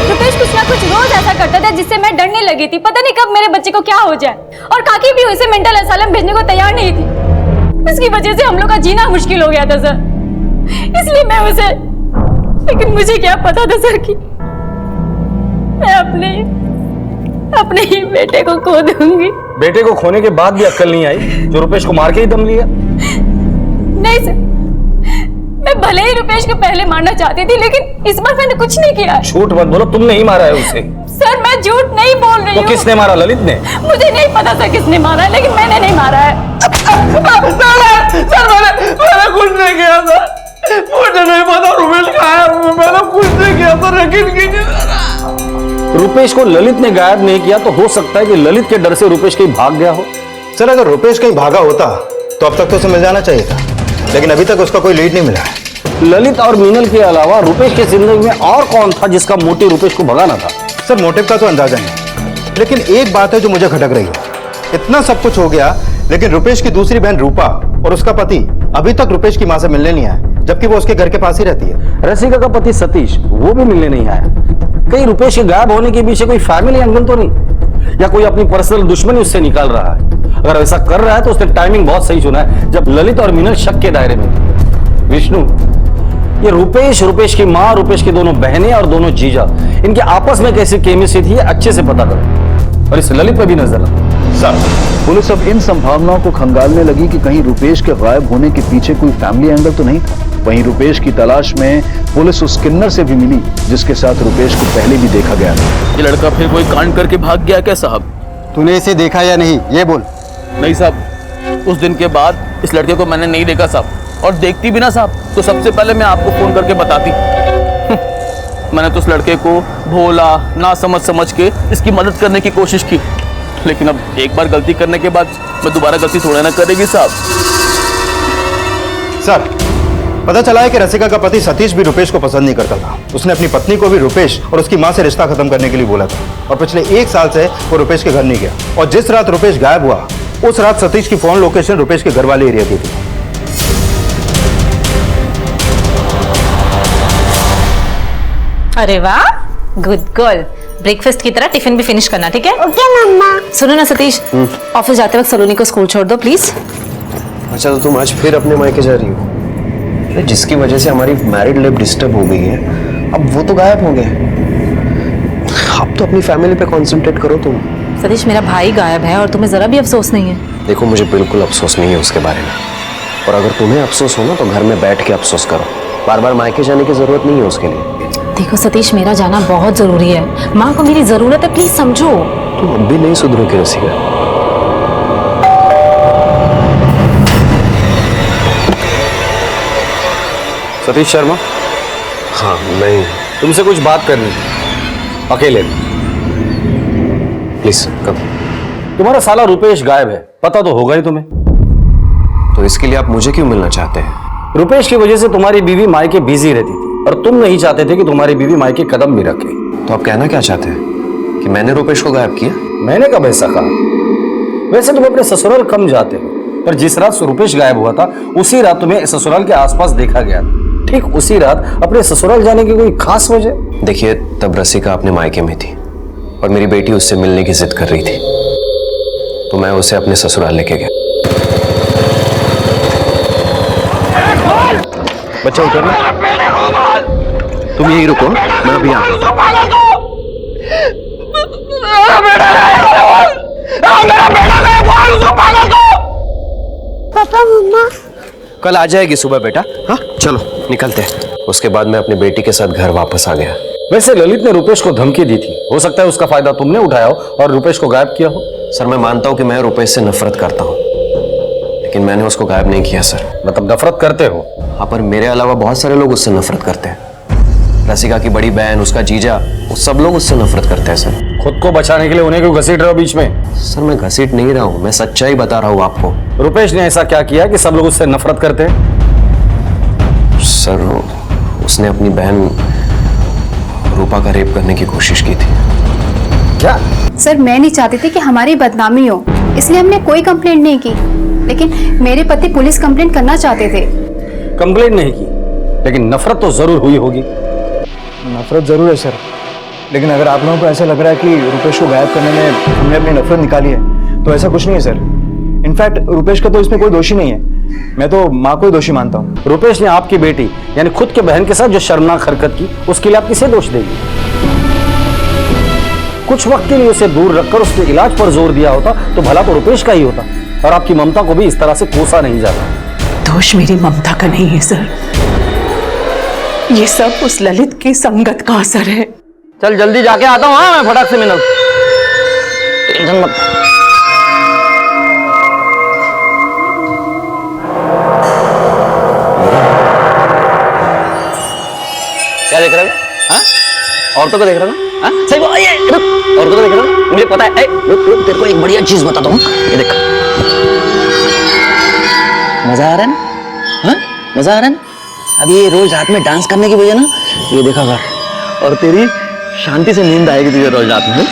A: रुपेश कुछ ना कुछ रोज ऐसा करता था जिससे मैं डरने लगी थी। पता नहीं कब मेरे बच्चे को क्या हो जाए। और काकी भी उसे मेंटल असाइलम भेजने को तैयार नहीं थी। उसकी वजह से हम लोग का जीना मुश्किल हो गया था सर, इसलिए मैं उसे। लेकिन मुझे क्या पता था सर कि मैं अपने ही बेटे को खो दूंगी।
E: बेटे को खोने के बाद भी अक्ल नहीं आई जो रुपेश को मार के ही दम लिया?
A: नहीं सर, मैं भले ही रुपेश को पहले मारना चाहती थी, लेकिन इस बार मैंने कुछ नहीं किया।
E: झूठ मत बोलो, तुमने ही मारा है उसे।
A: सर मैं झूठ नहीं बोल रही हूँ।
E: तो किसने मारा? ललित ने?
A: मुझे नहीं पता सर किसने मारा है, लेकिन मैंने नहीं मारा है।
L: सर मैंने कुछ नहीं किया सर, मुझे नहीं पता रुपेश कहाँ है। मैंने कुछ नहीं किया सर, यकीन कीजिए।
E: रुपेश को ललित ने गायब नहीं किया तो हो सकता है कि ललित के डर से रुपेश कहीं भाग गया हो।
H: सर अगर रुपेश कहीं भागा होता तो अब तक तो उसे मिल जाना चाहिए था, लेकिन अभी तक उसका कोई लीड नहीं मिला है।
E: ललित और मीनल के अलावा रुपेश की जिंदगी में और कौन था जिसका मोटिव रुपेश को भगाना था?
H: सर मोटिव का तो अंदाजा नहीं, लेकिन एक बात है जो मुझे खटक रही है। इतना सब कुछ हो गया, लेकिन रुपेश की दूसरी बहन रूपा और उसका पति अभी तक रुपेश की मां से मिलने नहीं आया, जबकि वो उसके घर के पास ही रहती है।
E: रसिका का पति सतीश, वो भी मिलने नहीं आया। कहीं रुपेश के गायब होने के पीछे कोई फैमिली एंगल तो नहीं, या कोई अपनी पर्सनल दुश्मनी उससे निकाल रहा है? अगर ऐसा कर रहा है तो उसने टाइमिंग बहुत सही चुना है, जब ललित और मीनल शक के दायरे में थे। विष्णु, ये रुपेश की माँ, रुपेश की दोनों बहनें और दोनों जीजा, इनके आपस में कैसी केमिस्ट्री थी, ये अच्छे से पता करो और इस ललित पे भी नजर रखो।
I: सर, पुलिस अब इन संभावनाओं को खंगालने लगी कि कहीं रुपेश के गायब होने के पीछे कोई फैमिली एंगल तो नहीं था। वहीं रुपेश की तलाश में पुलिस उस किन्नर से भी मिली जिसके साथ रुपेश को पहले भी देखा गया था।
G: ये लड़का फिर कोई कांड करके भाग गया क्या साहब?
H: तूने इसे देखा या नहीं, ये बोल।
G: नहीं साहब, उस दिन के बाद इस लड़के को मैंने नहीं देखा साहब, और देखती भी ना साहब तो सबसे पहले मैं आपको फोन करके बताती। मैंने तो उस लड़के को भोला ना समझ के इसकी मदद करने की कोशिश की, लेकिन अब एक बार गलती करने के बाद मैं दोबारा गलती थोड़ा ना करेगी साहब।
H: सर, पता चला है कि रसिका का पति सतीश भी रुपेश को पसंद नहीं करता था। उसने अपनी पत्नी को भी रुपेश और उसकी मां से रिश्ता खत्म करने के लिए बोला था, और पिछले 1 साल से वो रुपेश के घर नहीं गया। और जिस रात रुपेश गायब हुआ, उस रात सतीश की फोन लोकेशन रुपेश के घर वाले एरिया की थी।
J: अरे वाह, गुड गर्ल। ब्रेकफास्ट की तरह टिफिन भी फिनिश करना, ठीक है?
B: ओके मम्मा।
J: सुनो ना सतीश, ऑफिस जाते वक्त सलोनी को स्कूल छोड़ दो प्लीज।
C: अच्छा, तो तुम आज फिर अपने मायके जा रही हो? अरे जिसकी वजह से हमारी मैरिड लाइफ डिस्टर्ब हो गई है, अब वो तो गायब हो गए। अब तो अपनी फैमिली पे कंसंट्रेट करो तुम।
J: सतीश, मेरा भाई गायब है और तुम्हें जरा भी अफसोस नहीं है।
C: देखो, मुझे बिल्कुल अफसोस नहीं है उसके बारे में, और अगर तुम्हें अफसोस हो ना तो घर में बैठ के अफसोस करो। बार बार मायके जाने की जरूरत नहीं है उसके लिए।
J: देखो सतीश, मेरा जाना बहुत जरूरी है, माँ को मेरी जरूरत है, प्लीज समझो।
C: तुम अब भी नहीं सुधरोगी रसिका।
E: सतीश शर्मा?
C: हाँ, नहीं,
E: तुमसे कुछ बात करनी है, अकेले में।
C: प्लीज कब?
E: तुम्हारा साला रुपेश गायब है, पता तो होगा ही तुम्हें।
C: तो इसके लिए आप मुझे क्यों मिलना चाहते हैं?
E: रुपेश की वजह से तुम्हारी बीवी मायके बिजी रहती थी और तुम नहीं चाहते थे कि तुम्हारी बीवी मायके कदम भी रखे।
C: तो आप कहना क्या चाहते हैं कि मैंने रुपेश को गायब किया?
E: मैंने कब ऐसा कहा? वैसे तुम अपने ससुराल कम जाते हो, पर जिस रात रुपेश गायब हुआ था उसी रात तुम्हें ससुराल के आसपास देखा गया। ठीक उसी रात अपने ससुराल जाने की कोई खास वजह?
C: देखिए, तब रसिका अपने मायके में थी और मेरी बेटी उससे मिलने की जिद कर रही थी, तो मैं उसे अपने ससुराल लेके गया।
H: बच्चा उतरना, तुम यही रुको, मैं अभी आता हूं।
B: पापा मम्मा।
C: कल आ जाएगी सुबह बेटा। हाँ चलो निकलते हैं। उसके बाद मैं अपनी बेटी के साथ घर वापस आ गया।
E: वैसे ललित ने रुपेश को धमकी दी थी, हो सकता है उसका फायदा तुमने उठाया हो और रुपेश को गायब किया हो।
C: सर, मैं मानता हूं कि मैं रुपेश से नफरत करता हूं, लेकिन मैंने उसको गायब नहीं किया सर।
E: मतलब नफरत करते हो?
C: हाँ, पर मेरे अलावा बहुत सारे लोग उससे नफरत करते हैं। रसिका की बड़ी बहन, उसका जीजा, वो सब लोग उससे नफरत करते हैं सर।
E: खुद को बचाने के लिए उन्हें क्यों घसीट रहे हो बीच में?
C: सर, मैं घसीट नहीं रहा हूँ, मैं सच्चाई बता रहा हूँ आपको।
E: रुपेश ने ऐसा क्या किया कि सब लोग उससे नफरत करते हैं?
C: सर, उसने अपनी बहन रूपा का रेप करने की कोशिश की थी।
E: क्या?
D: सर, मैं नहीं चाहती थी कि हमारी बदनामी हो, इसलिए हमने कोई कंप्लेंट नहीं की, लेकिन मेरे पति पुलिस कंप्लेंट करना चाहते थे।
E: कंप्लेंट नहीं की, लेकिन नफरत तो जरूर हुई होगी।
I: नफरत जरूर है सर, लेकिन अगर आप लोगों को ऐसा लग रहा है कि रुपेश को गायब करने में हमने अपनी नफरत निकाली है, तो ऐसा कुछ नहीं है सर। इनफैक्ट रुपेश का तो इसमें कोई दोषी नहीं है, मैं तो माँ को ही दोषी मानता हूँ।
E: रुपेश ने आपकी बेटी यानी खुद के बहन के साथ जो शर्मनाक हरकत की, उसके लिए आप किसे दोष देगी? कुछ वक्त के लिए उसे दूर रखकर उसके इलाज पर जोर दिया होता तो भला तो रुपेश का ही होता, और आपकी ममता को भी इस तरह से कोसा नहीं जाता।
M: दोष मेरी ममता का नहीं है सर, ये सब उस ललित की संगत का असर है।
F: चल जल्दी जाके आता हूँ। हाँ, मैं फटाक से मिलूं, टेंशन मत। क्या देख रहा है? हाँ? औरतों को देख रहा है? हाँ? सही बात। ये रुक, औरतों को देख रहा है? मुझे पता है। रुक रुक, तेरे को एक बढ़िया चीज बताता हूँ। ये देख, मजा आ रहा है ना? हाँ? मजा आ रहा है ना? अब ये रोज रात में डांस करने की वजह ना, ये देखा कर, और तेरी शांति से नींद आएगी तुझे रोज रात में।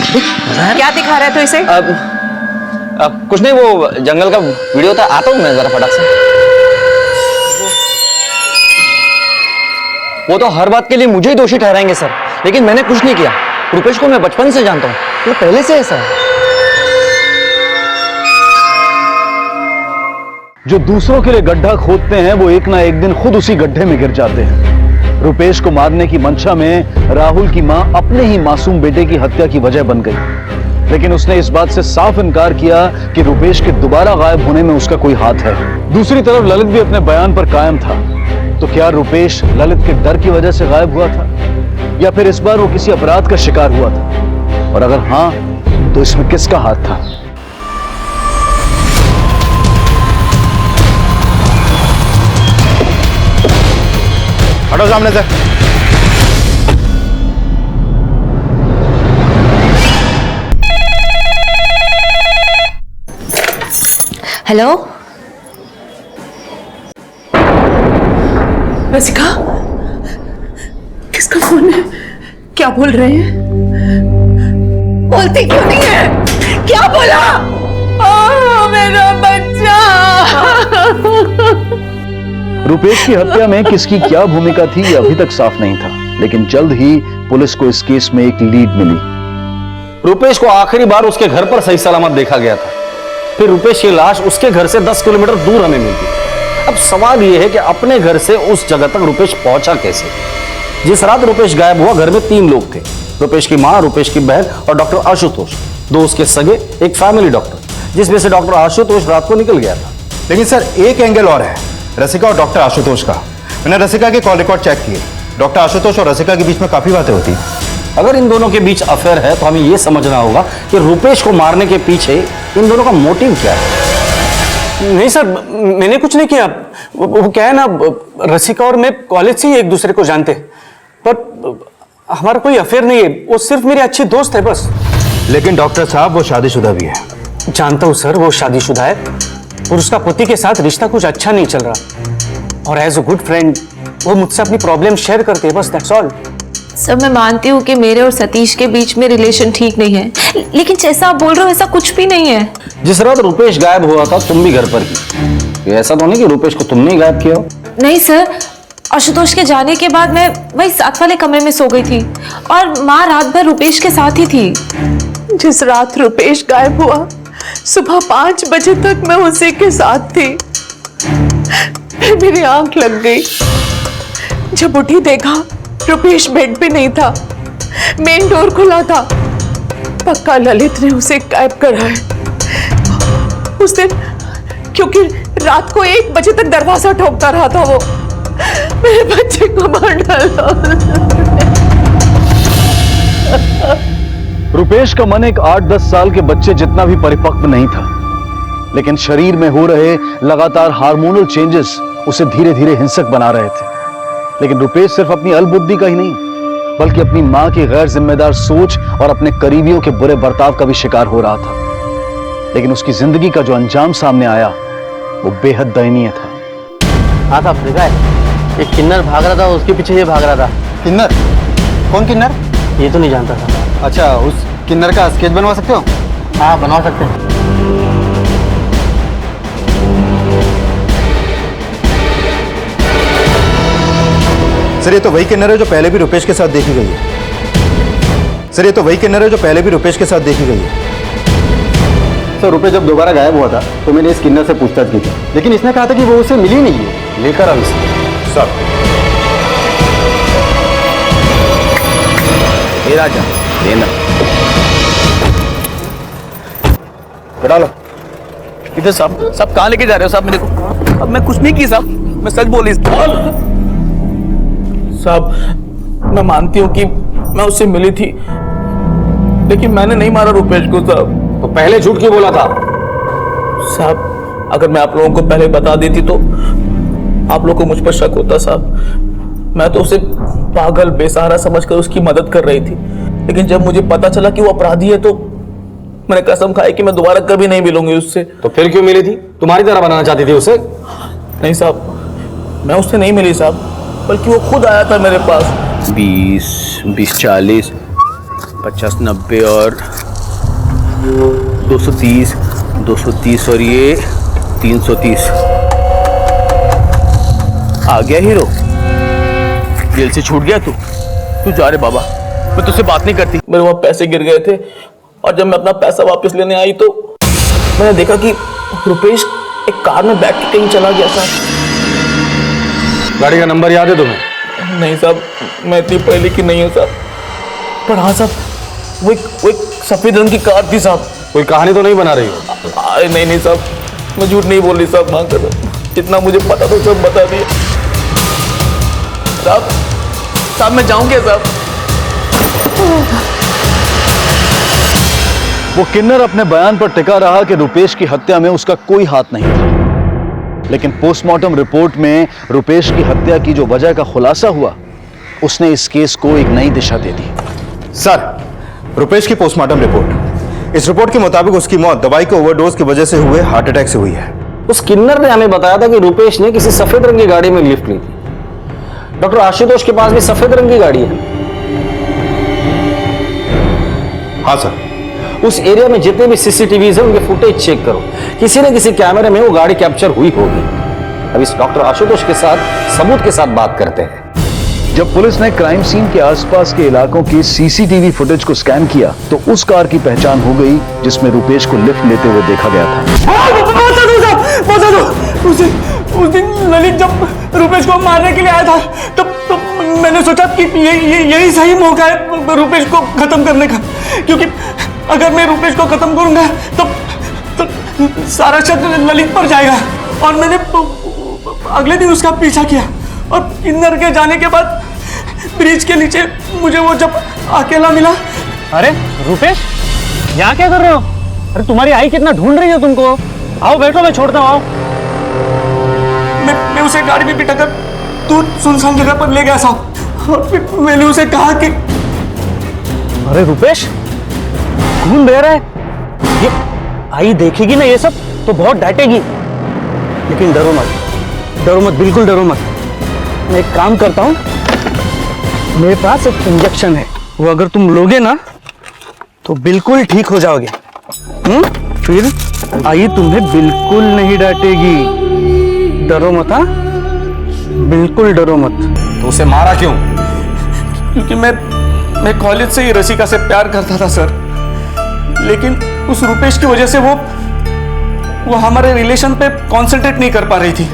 M: क्या दिखा रहा है तू इसे?
F: अब कुछ नहीं, वो जंगल का वीडियो था, आता हूँ मैं जरा फटाक से। वो तो हर बात के लिए मुझे ही दोषी ठहराएंगे सर, लेकिन मैंने कुछ नहीं किया। रुपेश को मैं बचपन से जानता हूँ, वो पहले से ऐसा है।
I: जो दूसरों के लिए गड्ढा खोदते हैं वो एक ना एक दिन खुद उसी गड्ढे में गिर जाते हैं। रुपेश को मारने की मंशा में राहुल की मां अपने ही मासूम बेटे की हत्या की वजह बन गई, लेकिन उसने इस बात से साफ इनकार किया कि रुपेश के दोबारा गायब होने में उसका कोई हाथ है। दूसरी तरफ ललित भी अपने बयान पर कायम था। तो क्या रुपेश ललित के डर की वजह से गायब हुआ था, या फिर इस बार वो किसी अपराध का शिकार हुआ था? और अगर हां, तो इसमें किसका हाथ था?
H: हटो सामने से।
J: हेलो,
M: रसिका, किसका फोन है? क्या बोल रहे हैं? बोलती क्यों नहीं है? क्या बोला? मेरा बच्चा।
I: रुपेश की हत्या में किसकी क्या भूमिका थी ये अभी तक साफ नहीं था, लेकिन जल्द ही पुलिस को इस केस में एक लीड मिली।
E: रुपेश को आखिरी बार उसके घर पर सही सलामत देखा गया था। फिर रुपेश की लाश उसके घर से 10 किलोमीटर दूर हमें मिली। अब सवाल यह है कि अपने घर से उस जगह तक रुपेश पहुंचा कैसे? जिस रात रुपेश गायब हुआ घर में 3 लोग थे, रुपेश की मां, रुपेश की बहन और डॉक्टर आशुतोष, 2 उसके सगे, एक फैमिली डॉक्टर, जिसमें से डॉक्टर आशुतोष रात को निकल गया था।
H: लेकिन सर एक एंगल और है रसिका और डॉक्टर आशुतोष का। मैंने रसिका के कॉल रिकॉर्ड चेक किए। डॉक्टर आशुतोष और रसिका के बीच में काफी बातें होती हैं।
E: अगर इन दोनों के बीच अफेयर है तो हमें यह समझना होगा कि रुपेश को मारने के पीछे इन दोनों का मोटिव क्या है।
N: नहीं सर, मैंने कुछ नहीं किया। वो क्या है ना, रसिका और मैं कॉलेज से ही एक दूसरे को जानते, पर हमारा कोई अफेयर नहीं है। वो सिर्फ मेरी अच्छी दोस्त है बस।
H: लेकिन डॉक्टर साहब वो शादीशुदा भी है।
N: जानता हूँ सर, वो शादीशुदा है और उसका पति के साथ रिश्ता कुछ अच्छा नहीं चल रहा, और एज अ गुड फ्रेंड वो मुझसे अपनी प्रॉब्लम शेयर करते हैं, बस दैट्स ऑल।
J: सर मैं मानती हूँ कि मेरे और सतीश के बीच में रिलेशन ठीक नहीं है, लेकिन जैसा आप बोल रहे हो ऐसा कुछ भी नहीं है।
E: जिस रात रुपेश गायब हुआ था तुम भी घर पर ही। ऐसा तो नहीं कि रुपेश को तुमने ही गायब किया हो?
J: नहीं सर, आशुतोष के जाने के बाद मैं वही साथ वाले कमरे में सो गई थी और माँ रात भर रुपेश के साथ ही थी।
M: जिस रात रुपेश गायब हुआ सुबह 5 बजे तक मैं उसी के साथ थी। फिर मेरी आंख लग गई। जब उठी देखा रुपेश बेड पे नहीं था, मेन डोर खुला था। पक्का ललित ने उसे गायब करा है उस दिन, क्योंकि रात को 1 बजे तक दरवाजा ठोकता रहा था वो। मेरे बच्चे को मार डाला।
I: रुपेश का मन एक 8-10 साल के बच्चे जितना भी परिपक्व नहीं था, लेकिन शरीर में हो रहे लगातार हार्मोनल चेंजेस उसे धीरे धीरे हिंसक बना रहे थे। लेकिन रुपेश सिर्फ अपनी अल्पबुद्धि का ही नहीं, बल्कि अपनी मां की गैर जिम्मेदार सोच और अपने करीबियों के बुरे बर्ताव का भी शिकार हो रहा था। लेकिन उसकी जिंदगी का जो अंजाम सामने आया वो बेहद दयनीय था।
F: हाँ साहब, देखा है? एक किन्नर भाग रहा था, उसके पीछे ये भाग रहा था।
H: किन्नर? कौन किन्नर?
F: ये तो नहीं जानता था।
H: अच्छा, उस किन्नर का स्केच बनवा सकते हो?
F: हाँ, बनवा सकते हैं।
H: सर ये तो वही किन्नर है जो पहले भी रुपेश के साथ देखी गई है। सर ये तो वही किन्नर है जो पहले भी रुपेश के साथ देखी गई है।
C: सर रुपेश जब दोबारा गायब हुआ था तो मैंने इस किन्नर से पूछताछ की थी, लेकिन इसने कहा था कि वो उसे मिली नहीं है। लेकर आओ इसे।
H: सर
C: ए राजा, लेना
G: लो। इधर साहब, साहब कहाँ लेके जा रहे हो साहब मेरे को? अब मैं कुछ नहीं की साहब, मैं सच बोली साहब। मैं मानती हूँ कि मैं उससे मिली थी, लेकिन मैंने नहीं मारा रुपेश को साहब।
E: तो पहले झूठ क्यों बोला था?
G: साहब अगर मैं आप लोगों को पहले बता देती तो आप लोगों को मुझ पर शक होता साहब। मैं तो उसे पागल बेसहारा समझकर उसकी मदद कर रही थी, लेकिन जब मुझे पता चला कि वो अपराधी है तो मैंने कसम खाई कि मैं दोबारा कभी नहीं मिलूंगी उससे।
E: तो फिर क्यों मिली थी? तुम्हारी तरह बनाना चाहती थी उसे?
G: नहीं साहब, मैं उससे नहीं मिली साहब, बल्कि वो खुद आया था मेरे पास। 20, 40, 50, 90 और 230 और ये 330। आ गया हीरो, जेल से छूट गया तू जा रे बाबा, मैं तुझसे बात नहीं करती। मेरे वहां पैसे गिर गए थे और जब मैं अपना पैसा वापस लेने आई तो मैंने देखा कि रुपेश एक कार में बैठ के कहीं चला गया साहब।
E: गाड़ी का नंबर याद है तुम्हें?
G: नहीं साहब, मैं इतनी पढ़ी लिखी नहीं हूँ साहब, पर हाँ साहब वो एक सफेद रंग की कार थी साहब।
E: कोई कहानी तो नहीं बना रही हो?
G: अरे नहीं साहब, मैं झूठ नहीं बोल रही साहब, हाँ कर जितना मुझे पता था सब बता दिया साहब। मैं जाऊँ क्या साहब?
I: वो किन्नर अपने बयान पर टिका रहा कि रुपेश की हत्या में उसका कोई हाथ नहीं था, लेकिन पोस्टमार्टम रिपोर्ट में रुपेश की हत्या की जो वजह का खुलासा हुआ, उसने इस केस को एक नई दिशा दे दी।
H: सर, रुपेश की पोस्टमार्टम रिपोर्ट, इस रिपोर्ट के मुताबिक उसकी मौत दवाई के ओवरडोज की वजह से हुए हार्ट अटैक से हुई है।
E: उस किन्नर ने हमें बताया था कि रुपेश ने किसी सफेद रंग की गाड़ी में लिफ्ट ली थी। डॉक्टर आशुतोष के पास भी सफेद रंग की गाड़ी है।
H: हाँ सर।
E: उस एरिया में जितने भी सीसीटीवीज हैं उनके फुटेज चेक करो, किसी न किसी कैमरे में वो गाड़ी कैप्चर हुई होगी। अब इस डॉक्टर आशुतोष के साथ सबूत के साथ बात करते हैं।
I: जब पुलिस ने क्राइम सीन के आसपास के इलाकों की सीसीटीवी फुटेज को स्कैन किया तो उस कार की पहचान हो गई जिसमें रुपेश को लिफ्ट लेते हुए देखा गया था।
L: उस दिन ललित जब रुपेश को मारने के लिए आया था तो मैंने सोचा कि यही सही मौका है रुपेश को खत्म करने का, क्योंकि अगर मैं रुपेश को खत्म करूंगा तो सारा शक ललित पर जाएगा। और मैंने अगले दिन उसका पीछा किया और किन्नर के जाने के बाद ब्रिज के नीचे मुझे वो जब अकेला मिला।
N: अरे रुपेश, यहाँ क्या कर रहे हो? अरे तुम्हारी आई कितना ढूंढ रही है तुमको। आओ बैठो, मैं छोड़ता हूँ। आओ।
L: मैं उसे गाड़ी में बिठाकर दूर सुनसान जगह पर ले गया साहब, और फिर मैंने उसे कहा कि
N: अरे रुपेश, खून बह रहा है, ये आई देखेगी ना ये सब तो बहुत डांटेगी, लेकिन डरो मत, बिल्कुल डरो मत। मैं एक काम करता हूँ, मेरे पास एक इंजेक्शन है, वो अगर तुम लोगे ना तो बिल्कुल ठीक हो जाओगे। फिर आई तुम्हें बिल्कुल नहीं डांटेगी। डरो मत, हाँ, बिल्कुल डरो मत।
E: तो उसे मारा क्यों?
L: क्योंकि मैं कॉलेज से ही रसिका से प्यार करता था सर, लेकिन उस रुपेश की वजह से वो हमारे रिलेशन पे कॉन्सेंट्रेट नहीं कर पा रही थी,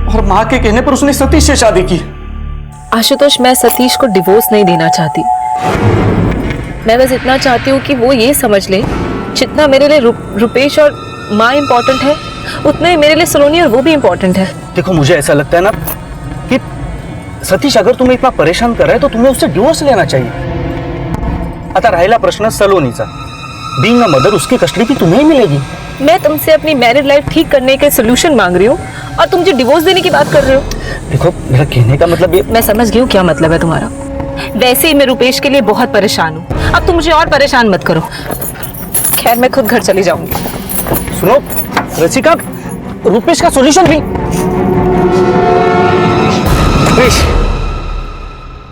L: और माँ के कहने पर उसने सतीश से शादी की।
J: आशुतोष, मैं सतीश को डिवोर्स नहीं देना चाहती। मैं बस इतना चाहती हूँ कि वो ये समझ ले जितना मेरे लिए रुपेश और माँ इम्पोर्टेंट है, उतना ही मेरे लिए सलोनी और वो भी इम्पोर्टेंट है।
N: देखो, मुझे ऐसा लगता है ना कि सतीश अगर तुम्हें इतना परेशान कर रहा है तो तुम्हें उससे डिवोर्स लेना चाहिए। आता राहिला प्रश्न सलोनीचा, बीइंग अ मदर, उसकी कस्टडी भी तुम्हें ही मिलेगी।
J: मैं तुमसे अपनी मैरिड लाइफ ठीक करने के सोल्यूशन मांग रही हूँ और तुम मुझे डिवोर्स देने की बात कर रहे हो।
N: देखो, मेरा कहने का मतलब ये,
J: मैं समझ गई हूँ क्या मतलब है तुम्हारा। वैसे ही मैं रुपेश के लिए बहुत परेशान हूँ, अब तुम मुझे और परेशान मत करो। खैर, मैं खुद घर चली जाऊंगी।
N: सुनो रसिका, रुपेश का सॉल्यूशन भी।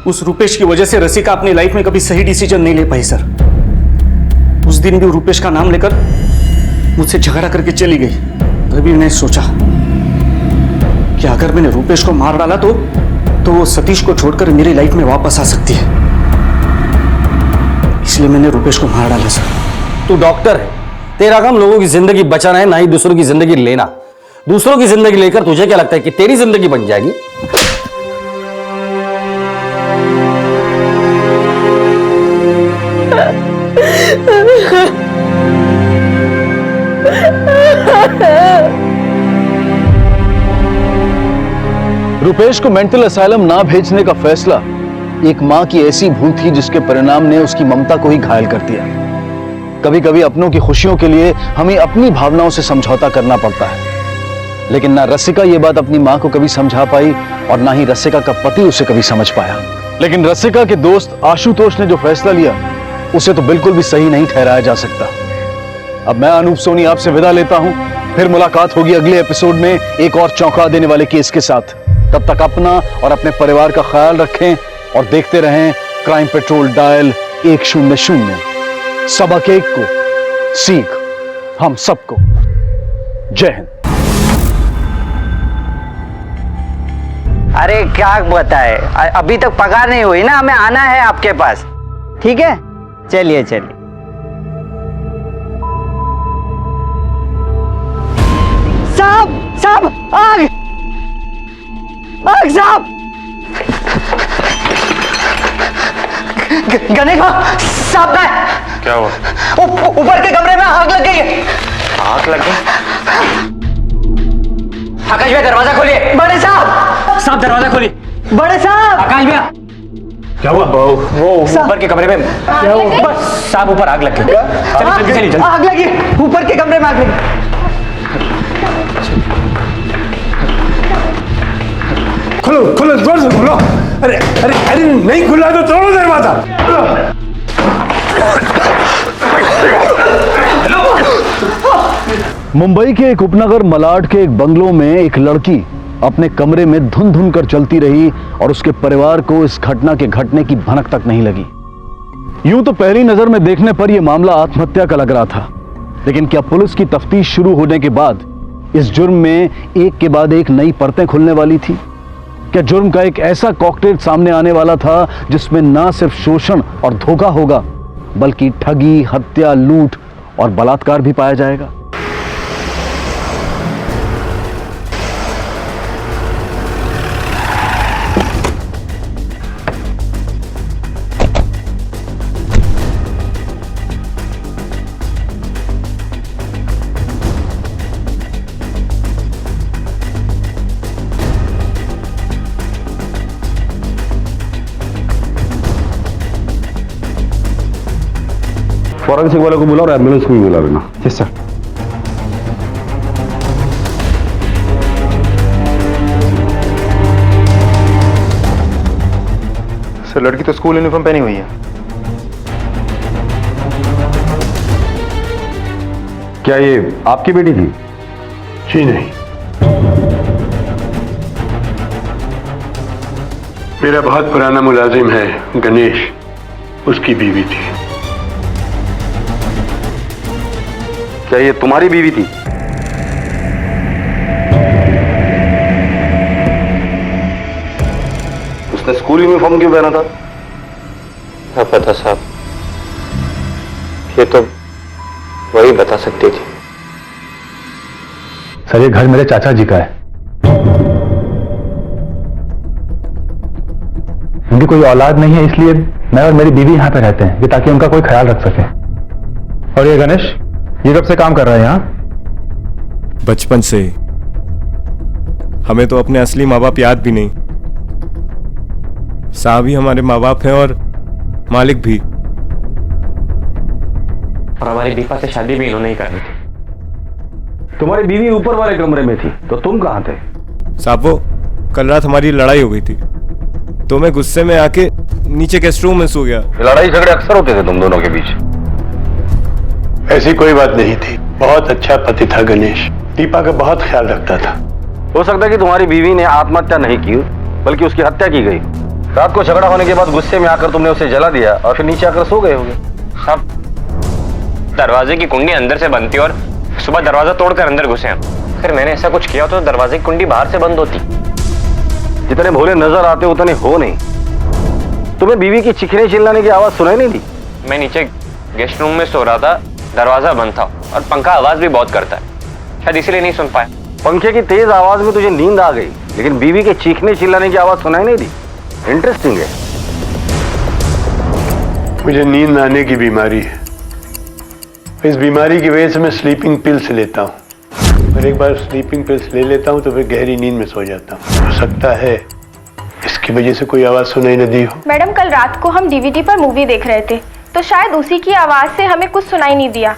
L: उस रुपेश की वजह से रसिका अपनी लाइफ में कभी सही डिसीजन नहीं ले पाई सर। उस दिन भी रुपेश का नाम लेकर मुझसे झगड़ा करके चली गई। तभी मैंने सोचा कि अगर मैंने रुपेश को मार डाला तो वो सतीश को छोड़कर मेरी लाइफ में वापस आ सकती है, इसलिए मैंने रुपेश को मार डाला सर।
E: तू डॉक्टर है, तेरा काम लोगों की जिंदगी बचाना है, ना ही दूसरों की जिंदगी लेना। दूसरों की जिंदगी लेकर तुझे क्या लगता है कि तेरी जिंदगी बन जाएगी?
I: रुपेश को मेंटल असाइलम ना भेजने का फैसला एक मां की ऐसी भूल थी जिसके परिणाम ने उसकी ममता को ही घायल कर दिया। कभी कभी अपनों की खुशियों के लिए हमें अपनी भावनाओं से समझौता करना पड़ता है, लेकिन ना रसिका ये बात अपनी मां को कभी समझा पाई और ना ही रसिका का पति उसे कभी समझ पाया। लेकिन रसिका के दोस्त आशुतोष ने जो फैसला लिया उसे तो बिल्कुल भी सही नहीं ठहराया जा सकता। अब मैं अनूप सोनी आपसे विदा लेता हूं, फिर मुलाकात होगी अगले एपिसोड में एक और चौंका देने वाले केस के साथ। तब तक अपना और अपने परिवार का ख्याल रखें और देखते रहें क्राइम पेट्रोल डायल 100। सबक एक को सीख हम सबको। जय हिंद।
O: अरे क्या बताए, अभी तक पगार नहीं हुई ना, हमें आना है आपके पास। ठीक है, चलिए चलिए। साहब आग, आग साहब। गणेश साहब मैं,
H: क्या हुआ?
O: ऊपर के कमरे में आग लग गई है।
H: आग लग गई?
O: आकाश भैया दरवाजा खोलिए। बड़े साहब,
N: साहब दरवाजा खोलिए।
O: बड़े साहब।
N: आकाश भैया
H: क्या हुआ?
N: वो ऊपर के कमरे में क्या हुआ? साहब ऊपर आग लग गई। चलिए जल्दी चलिए।
O: आग लगी, ऊपर के कमरे में आग लगी।
P: खोलो खोलो, जोर से खोलो। अरे अरे अरे नहीं खुला तो तोड़ो दरवाजा।
I: मुंबई के एक उपनगर मलाड के एक बंगलों में एक लड़की अपने कमरे में धुन धुन कर चलती रही और उसके परिवार को इस घटना के घटने की भनक तक नहीं लगी। यूं तो पहली नजर में देखने पर यह मामला आत्महत्या का लग रहा था, लेकिन क्या पुलिस की तफ्तीश शुरू होने के बाद इस जुर्म में एक के बाद एक नई परतें खुलने वाली थी? क्या जुर्म का एक ऐसा कॉकटेल सामने आने वाला था जिसमें ना सिर्फ शोषण और धोखा होगा, बल्कि ठगी, हत्या, लूट और बलात्कार भी पाया जाएगा?
Q: फॉरेंसिक वाले को बुला और एम्बुलेंस को भी बुला लेना। Yes sir.
H: सर लड़की तो स्कूल यूनिफॉर्म पहनी हुई है।
Q: क्या ये आपकी बेटी थी?
P: जी नहीं, मेरा बहुत पुराना मुलाजिम है गणेश, उसकी बीवी थी।
Q: क्या ये तुम्हारी बीवी थी? उसने स्कूल यूनिफॉर्म क्यों पहना था?
F: क्या पता साहब, ये तो वही बता सकती थी।
Q: सर ये घर मेरे चाचा जी का है। उनकी कोई औलाद नहीं है, इसलिए मैं और मेरी बीवी यहाँ पे रहते हैं, ये ताकि उनका कोई ख्याल रख सके। और ये गणेश, ये कब से काम कर रहा है यहाँ?
R: बचपन से। हमें तो अपने असली माँ बाप याद भी नहीं। साहब ही हमारे माँ बाप हैं और मालिक भी।
F: और हमारी दीपा से शादी भी इन्होंने ही करनी थी।
Q: तुम्हारी बीवी ऊपर वाले कमरे में थी, तो तुम कहाँ थे?
R: साहब वो कल रात हमारी लड़ाई हो गई थी, तो मैं गुस्से में आके नीचे गेस्ट रूम में सो गया।
Q: लड़ाई झगड़े अक्सर होते थे तुम दोनों के बीच?
P: ऐसी कोई बात नहीं थी। बहुत अच्छा पति था गणेश, दीपा का बहुत ख्याल रखता था।
E: हो सकता है कि तुम्हारी बीवी ने आत्महत्या नहीं की, बल्कि उसकी हत्या की गई। रात को झगड़ा होने के बाद गुस्से में आकर तुमने उसे जला दिया और फिर नीचे आकर सो गए होगे।
F: साहब दरवाजे की कुंडी अंदर से बंद थी और सुबह दरवाजा तोड़कर अंदर घुसे हम। फिर मैंने ऐसा कुछ किया तो दरवाजे की कुंडी बाहर से बंद होती।
E: जितने भोले नजर आते उतने हो नहीं। तुम्हें बीवी की चीखने चिल्लाने की आवाज सुनाई नहीं दी?
F: मैं नीचे गेस्ट रूम में सो रहा था, दरवाजा बंद था और पंखा आवाज भी बहुत करता है, शायद इसीलिए नहीं सुन पाया।
E: पंखे की तेज आवाज में तुझे नींद आ गई, लेकिन बीवी के चीखने चिल्लाने की आवाज सुनाई नहीं दी। इंटरेस्टिंग है।
P: मुझे नींद आने की बीमारी है। इस बीमारी की वजह से मैं स्लीपिंग पिल्स लेता हूँ, और एक बार स्लीपिंग पिल्स ले लेता हूँ तो फिर गहरी नींद में सो जाता हूँ। हो सकता है इसकी वजह से कोई आवाज सुनाई न दी हो।
A: मैडम कल रात को हम डीवीडी पर मूवी देख रहे थे, तो शायद उसी की आवाज से हमें कुछ सुनाई नहीं दिया।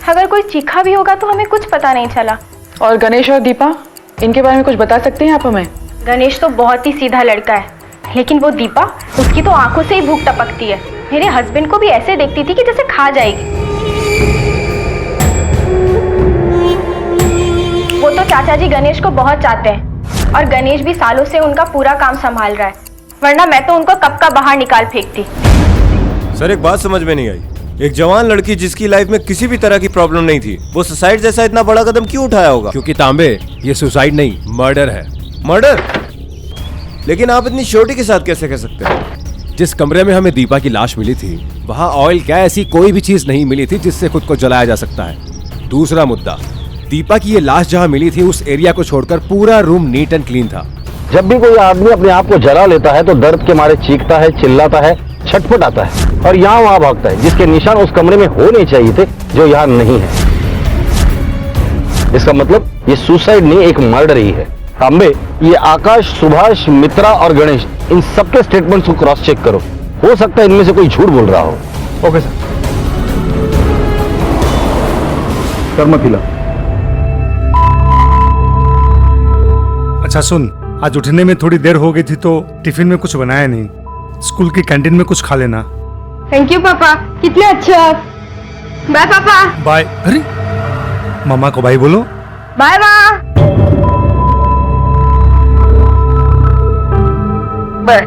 A: अगर कोई चीखा भी होगा तो हमें कुछ पता नहीं चला।
M: और गणेश और दीपा, इनके बारे में कुछ बता सकते हैं आप हमें?
A: गणेश तो बहुत ही सीधा लड़का है, लेकिन वो दीपा, उसकी तो आंखों से ही भूख टपकती है। मेरे हस्बैंड को भी ऐसे देखती थी कि जैसे खा जाएगी। वो तो चाचा जी गणेश को बहुत चाहते हैं, और गणेश भी सालों से उनका पूरा काम संभाल रहा है, वरना मैं तो उनको कब का बाहर निकाल फेंकती।
R: सर एक बात समझ में नहीं आई, एक जवान लड़की जिसकी लाइफ में किसी भी तरह की प्रॉब्लम नहीं थी, वो सुसाइड जैसा इतना बड़ा कदम क्यों उठाया होगा?
S: क्योंकि तांबे ये सुसाइड नहीं, मर्डर है।
R: मर्डर? लेकिन आप इतनी श्योरिटी के साथ कैसे कह सकते हैं?
S: जिस कमरे में हमें दीपा की लाश मिली थी, वहाँ ऑयल क्या ऐसी कोई भी चीज नहीं मिली थी जिससे खुद को जलाया जा सकता है। दूसरा मुद्दा, दीपा की ये लाश जहां मिली थी उस एरिया को छोड़कर पूरा रूम नीट एंड क्लीन था।
E: जब भी कोई आदमी अपने आप को जला लेता है तो दर्द के मारे चीखता है, चिल्लाता है, छटपटाता है और यहाँ वहां भागता है, जिसके निशान उस कमरे में होने चाहिए थे जो यहाँ नहीं है। इसका मतलब ये सुसाइड नहीं, एक मर्डर ही है। अंबे, ये आकाश, सुभाष, मित्रा और गणेश, इन सबके स्टेटमेंट्स को क्रॉस चेक करो। हो सकता है इनमें से कोई झूठ बोल रहा हो।
Q: Okay sir. सर मत हिला।
T: अच्छा सुन, आज उठने में थोड़ी देर हो गई थी तो टिफिन में कुछ बनाया नहीं, स्कूल की कैंटीन में कुछ खा लेना।
A: थैंक यू पापा, कितने अच्छे हो आप। बाय पापा।
T: बाय। अरे मामा को बाय बोलो।
A: बाय माँ। बाय।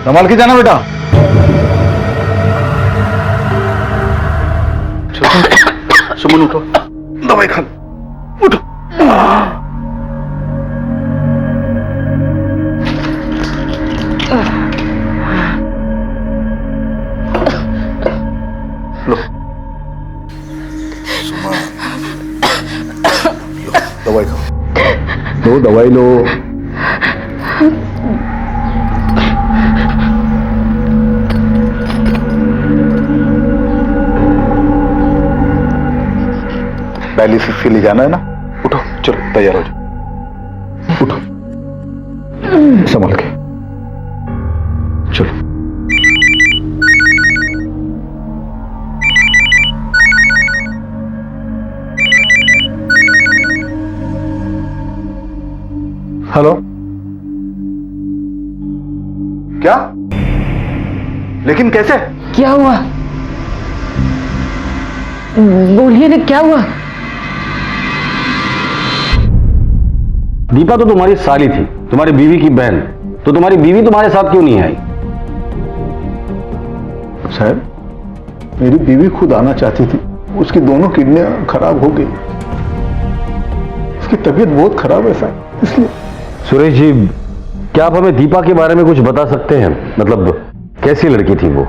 Q: संभाल के जाना बेटा। सुमन उठो, दवाई खा, उठो। लो, दवाई खाओ। लो दवाई लो। डायलिसिस के लिए जाना है ना, उठो, चलो तैयार हो जाओ, उठो, संभल के चलो। हेलो, क्या? लेकिन कैसे?
N: क्या हुआ? बोलिए ना, क्या हुआ?
E: दीपा तो तुम्हारी साली थी, तुम्हारी बीवी की बहन, तो तुम्हारी बीवी तुम्हारे साथ क्यों नहीं आई?
Q: सर, मेरी बीवी खुद आना चाहती थी, उसकी दोनों किडनियां खराब हो गई, उसकी तबीयत बहुत खराब है सर, इसलिए।
E: सुरेश जी, क्या आप हमें दीपा के बारे में कुछ बता सकते हैं? मतलब कैसी लड़की थी वो?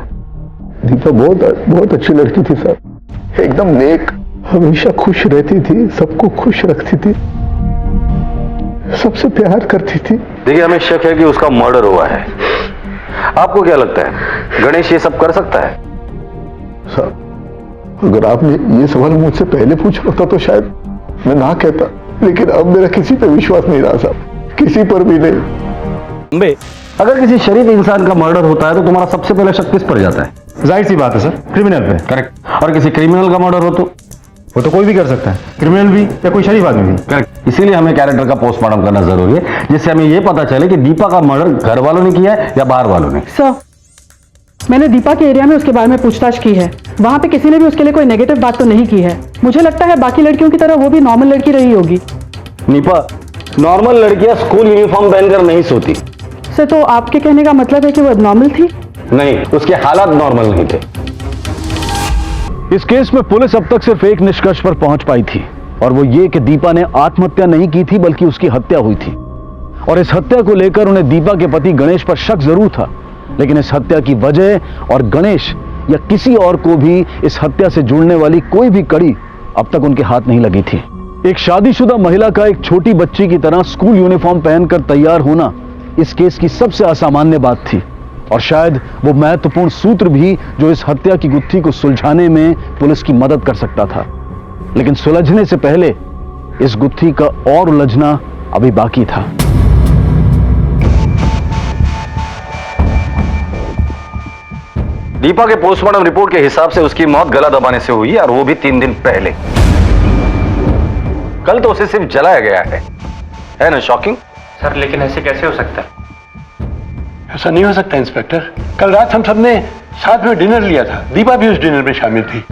Q: दीपा बहुत अच्छी लड़की थी सर, एकदम नेक, हमेशा खुश रहती थी, सबको खुश रखती थी, सबसे प्यार करती थी।
E: देखिए, हमें शक है कि उसका मर्डर हुआ है। आपको क्या लगता है, गणेश ये सब कर सकता है?
Q: सर, अगर आपने ये सवाल मुझसे पहले पूछा होता तो शायद मैं ना कहता, लेकिन अब मेरा किसी पर विश्वास नहीं रहा साहब, किसी पर भी नहीं।
E: बे, अगर किसी शरीफ इंसान का मर्डर होता है तो तुम्हारा सबसे पहले शक किस पर जाता है?
Q: जाहिर सी बात है सर, क्रिमिनल पे।
E: करेक्ट। और किसी क्रिमिनल का मर्डर हो तो?
Q: वो तो कोई भी कर सकता है, क्रिमिनल भी या कोई शरीफ आदमी भी।
E: करेक्ट। इसीलिए हमें कैरेक्टर का पोस्टमार्टम करना जरूरी है, जिससे हमें यह पता चले कि दीपा का मर्डर घर वालों ने किया है या बाहर वालों ने।
U: सर, मैंने दीपा के एरिया में उसके बारे में पूछताछ की है, वहां पे किसी ने भी उसके लिए कोई नेगेटिव बात तो नहीं की है। मुझे लगता है बाकी लड़कियों की तरह वो भी नॉर्मल लड़की रही होगी।
E: नीपा, नॉर्मल लड़कियां स्कूल यूनिफॉर्म पहनकर नहीं सोती।
U: सर, तो आपके कहने का मतलब है कि वो एबनॉर्मल थी?
E: नहीं, उसके हालात नॉर्मल नहीं थे।
I: इस केस में पुलिस अब तक सिर्फ एक निष्कर्ष पर पहुंच पाई थी, और वो ये कि दीपा ने आत्महत्या नहीं की थी बल्कि उसकी हत्या हुई थी। और इस हत्या को लेकर उन्हें दीपा के पति गणेश पर शक जरूर था, लेकिन इस हत्या की वजह और गणेश या किसी और को भी इस हत्या से जुड़ने वाली कोई भी कड़ी अब तक उनके हाथ नहीं लगी थी। एक शादीशुदा महिला का एक छोटी बच्ची की तरह स्कूल यूनिफॉर्म पहनकर तैयार होना इस केस की सबसे असामान्य बात थी, और शायद वो महत्वपूर्ण सूत्र भी जो इस हत्या की गुत्थी को सुलझाने में पुलिस की मदद कर सकता था। लेकिन सुलझने से पहले इस गुत्थी का और उलझना अभी बाकी था।
E: दीपा के पोस्टमार्टम रिपोर्ट के हिसाब से उसकी मौत गला दबाने से हुई, और वो भी 3 दिन पहले। कल तो उसे सिर्फ जलाया गया है ना? शॉकिंग।
V: सर, लेकिन ऐसे कैसे हो सकता है?
P: ऐसा नहीं हो सकता इंस्पेक्टर। कल रात हम सबने साथ में डिनर लिया था, दीपा भी उस डिनर में शामिल थी।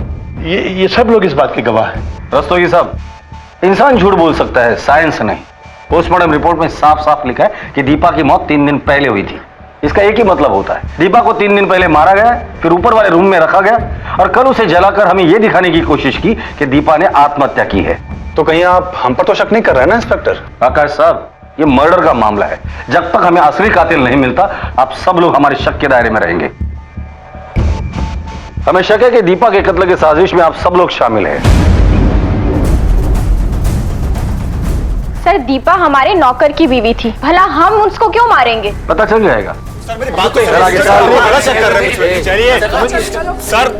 P: ये सब लोग इस बात के गवाह हैं।
E: रस्तोगी साहब, इंसान झूठ बोल सकता है, साइंस नहीं। पोस्टमार्टम रिपोर्ट में साफ साफ लिखा है कि दीपा की मौत 3 दिन पहले हुई थी। इसका एक ही मतलब होता है, दीपा को 3 दिन पहले मारा गया, फिर ऊपर वाले रूम में रखा गया, और कल उसे जलाकर हमें यह दिखाने की कोशिश की कि दीपा ने आत्महत्या की है।
Q: तो कहीं आप हम पर तो शक नहीं कर रहे हैं ना इंस्पेक्टर?
E: आकाश साहब, ये मर्डर का मामला है। जब तक हमें असली कातिल नहीं मिलता, आप सब लोग हमारे शक के दायरे में रहेंगे। हमें शक है कि दीपा के कत्ल की साजिश में आप सब लोग शामिल हैं।
A: सर, दीपा हमारे नौकर की बीवी थी, भला हम उसको क्यों मारेंगे?
E: पता चल जाएगा।
R: बात तो चलिए सर,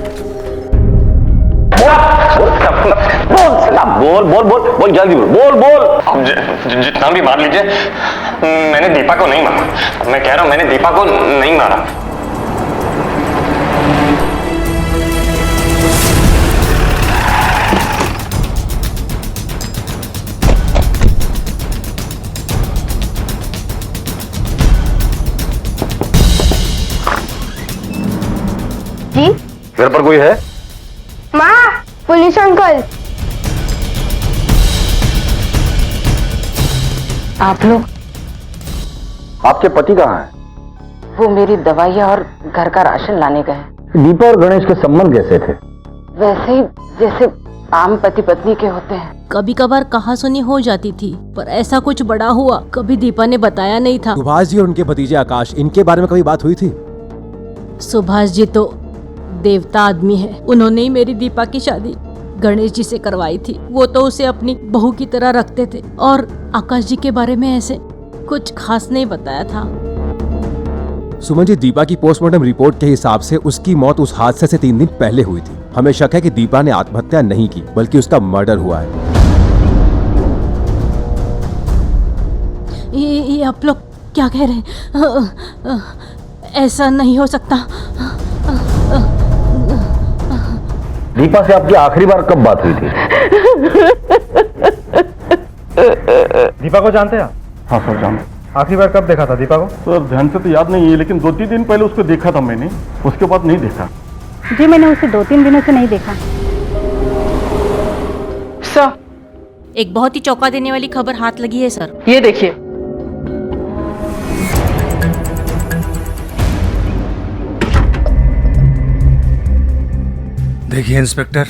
E: बोल बोल बोल बोल जल्दी बोल बोल।
V: अब जितना भी मार लीजिए, मैंने दीपा को नहीं मारा। मैं कह रहा हूं मैंने दीपा को नहीं मारा।
A: जी?
E: घर पर कोई है?
A: माँ, पुलिस अंकल।
B: आप लोग?
E: आपके पति कहाँ हैं?
B: वो मेरी दवाइयाँ और घर का राशन लाने गए।
E: दीपा और गणेश के संबंध कैसे थे?
B: वैसे ही जैसे आम पति पत्नी के होते हैं।
K: कभी कभार कहासुनी हो जाती थी, पर ऐसा कुछ बड़ा हुआ कभी दीपा ने बताया नहीं था।
S: सुभाष जी और उनके भतीजे आकाश, इनके बारे में कभी बात हुई थी?
K: सुभाष जी तो देवता आदमी है। उन्होंने ही मेरी दीपा की शादी गणेश जी से करवाई थी। वो तो उसे अपनी बहू की तरह रखते थे, और आकाश जी के बारे में ऐसे कुछ खास नहीं बताया था।
S: सुमन जी, दीपा की पोस्टमार्टम रिपोर्ट के हिसाब से उसकी मौत उस हादसे से 3 दिन पहले हुई थी। हमें शक है कि दीपा ने आत्महत्या नहीं की, बल्कि उसका मर्डर हुआ है।
K: ये आप लोग क्या कह रहे हैं? ऐसा नहीं हो सकता।
E: दीपा से आपकी आखिरी बार कब बात हुई थी?
W: दीपा को जानते हैं आप?
X: हाँ सर, जानते।
W: आखिरी बार कब देखा था दीपा को?
X: सर ध्यान से तो याद नहीं है, लेकिन 2-3 दिन पहले उसको देखा था मैंने, उसके बाद नहीं देखा।
U: जी, मैंने उसे 2-3 दिनों से नहीं देखा।
K: सर, एक बहुत ही चौंका देने वाली खबर हाथ लगी है सर।
M: ये देखिए,
T: देखिए इंस्पेक्टर,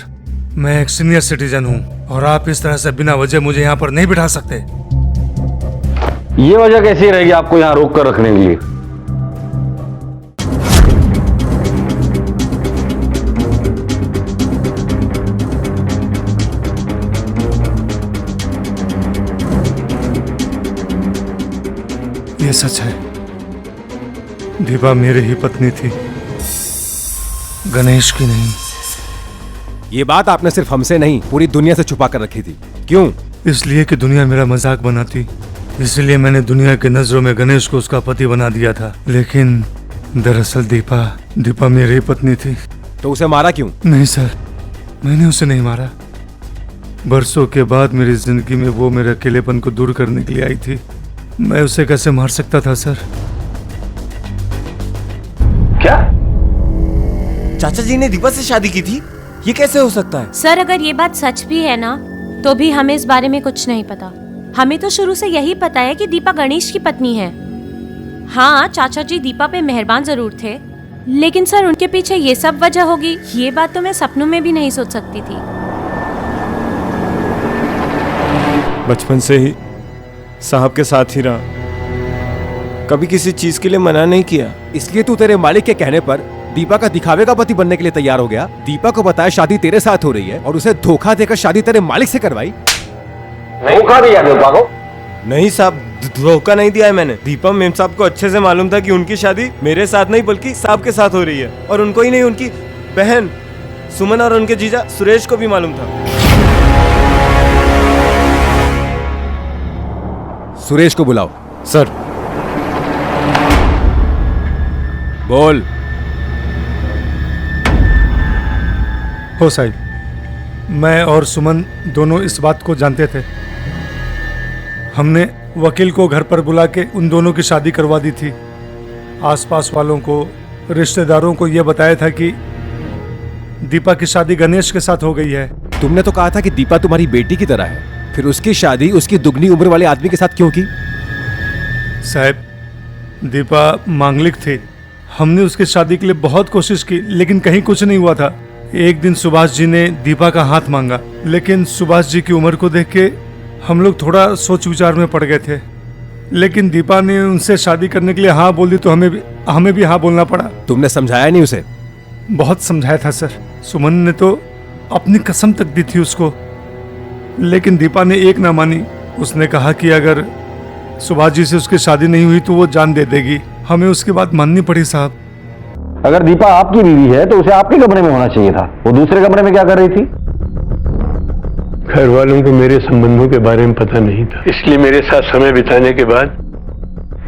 T: मैं एक सीनियर सिटीजन हूँ और आप इस तरह से बिना वजह मुझे यहाँ पर नहीं बिठा सकते।
E: ये वजह कैसी रहेगी आपको यहाँ रोक कर रखने के लिए?
T: ये सच है, दीपा मेरी ही पत्नी थी, गणेश की नहीं।
S: ये बात आपने सिर्फ हमसे नहीं, पूरी दुनिया से छुपा कर रखी थी। क्यों?
T: इसलिए कि दुनिया मेरा मजाक बनाती। इसलिए मैंने दुनिया की नजरों में गणेश को उसका पति बना दिया था। लेकिन दरअसल दीपा मेरी पत्नी थी।
S: तो उसे मारा क्यों?
T: नहीं सर, मैंने उसे नहीं मारा। बरसों के बाद मेरी जिंदगी में वो मेरे अकेलेपन को दूर करने के लिए आई थी। मैं उसे कैसे मार सकता था सर?
E: क्या?
R: चाचा जी ने दीपा से शादी की थी? ये कैसे हो सकता है?
K: सर, अगर ये बात सच भी है ना, तो भी हमें इस बारे में कुछ नहीं पता। हमें तो शुरू से यही पता है कि दीपा गणेश की पत्नी है। हाँ, चाचा जी दीपा पे मेहरबान जरूर थे, लेकिन सर उनके पीछे ये सब वजह होगी, ये बात तो मैं सपनों में भी नहीं सोच सकती थी।
R: बचपन से ही साहब के साथ ही रहा, कभी किसी चीज के लिए मना नहीं किया।
S: इसलिए तू तेरे मालिक के कहने पर दीपा का दिखावे का पति बनने के लिए तैयार हो गया। दीपा को बताया शादी तेरे साथ हो रही है और उसे धोखा देकर शादी तेरे मालिक से करवाई।
E: धोखा दिया दीपा को?
R: नहीं साहब, धोखा नहीं दिया है मैंने। दीपा मेम साहब को अच्छे से मालूम था कि उनकी शादी मेरे साथ नहीं बल्कि साहब के साथ हो रही है, और उनको ही नहीं, उनकी बहन सुमन और उनके जीजा सुरेश को भी मालूम था।
S: सुरेश को बुलाओ।
R: सर।
S: बोल।
T: हो साहिब, मैं और सुमन दोनों इस बात को जानते थे। हमने वकील को घर पर बुला के उन दोनों की शादी करवा दी थी। आसपास वालों को, रिश्तेदारों को यह बताया था कि दीपा की शादी गणेश के साथ हो गई है।
S: तुमने तो कहा था कि दीपा तुम्हारी बेटी की तरह है, फिर उसकी शादी उसकी दुगनी उम्र वाले आदमी के साथ क्यों की?
T: साहब, दीपा मांगलिक थी। हमने उसकी शादी के लिए बहुत कोशिश की, लेकिन कहीं कुछ नहीं हुआ था। एक दिन सुभाष जी ने दीपा का हाथ मांगा, लेकिन सुभाष जी की उम्र को देख के हम लोग थोड़ा सोच विचार में पड़ गए थे। लेकिन दीपा ने उनसे शादी करने के लिए हाँ बोल दी, तो हमें भी हाँ बोलना पड़ा।
S: तुमने समझाया नहीं उसे?
T: बहुत समझाया था सर। सुमन ने तो अपनी कसम तक दी थी उसको, लेकिन दीपा ने एक ना मानी। उसने कहा कि अगर सुभाष जी से उसकी शादी नहीं हुई तो वो जान दे देगी। हमें उसकी बात माननी पड़ी साहब।
N: अगर दीपा आपकी बीवी है तो उसे आपके कमरे में होना चाहिए था। वो दूसरे कमरे में क्या कर रही थी?
P: घर वालों को मेरे संबंधों के बारे में पता नहीं था, इसलिए मेरे साथ समय बिताने के बाद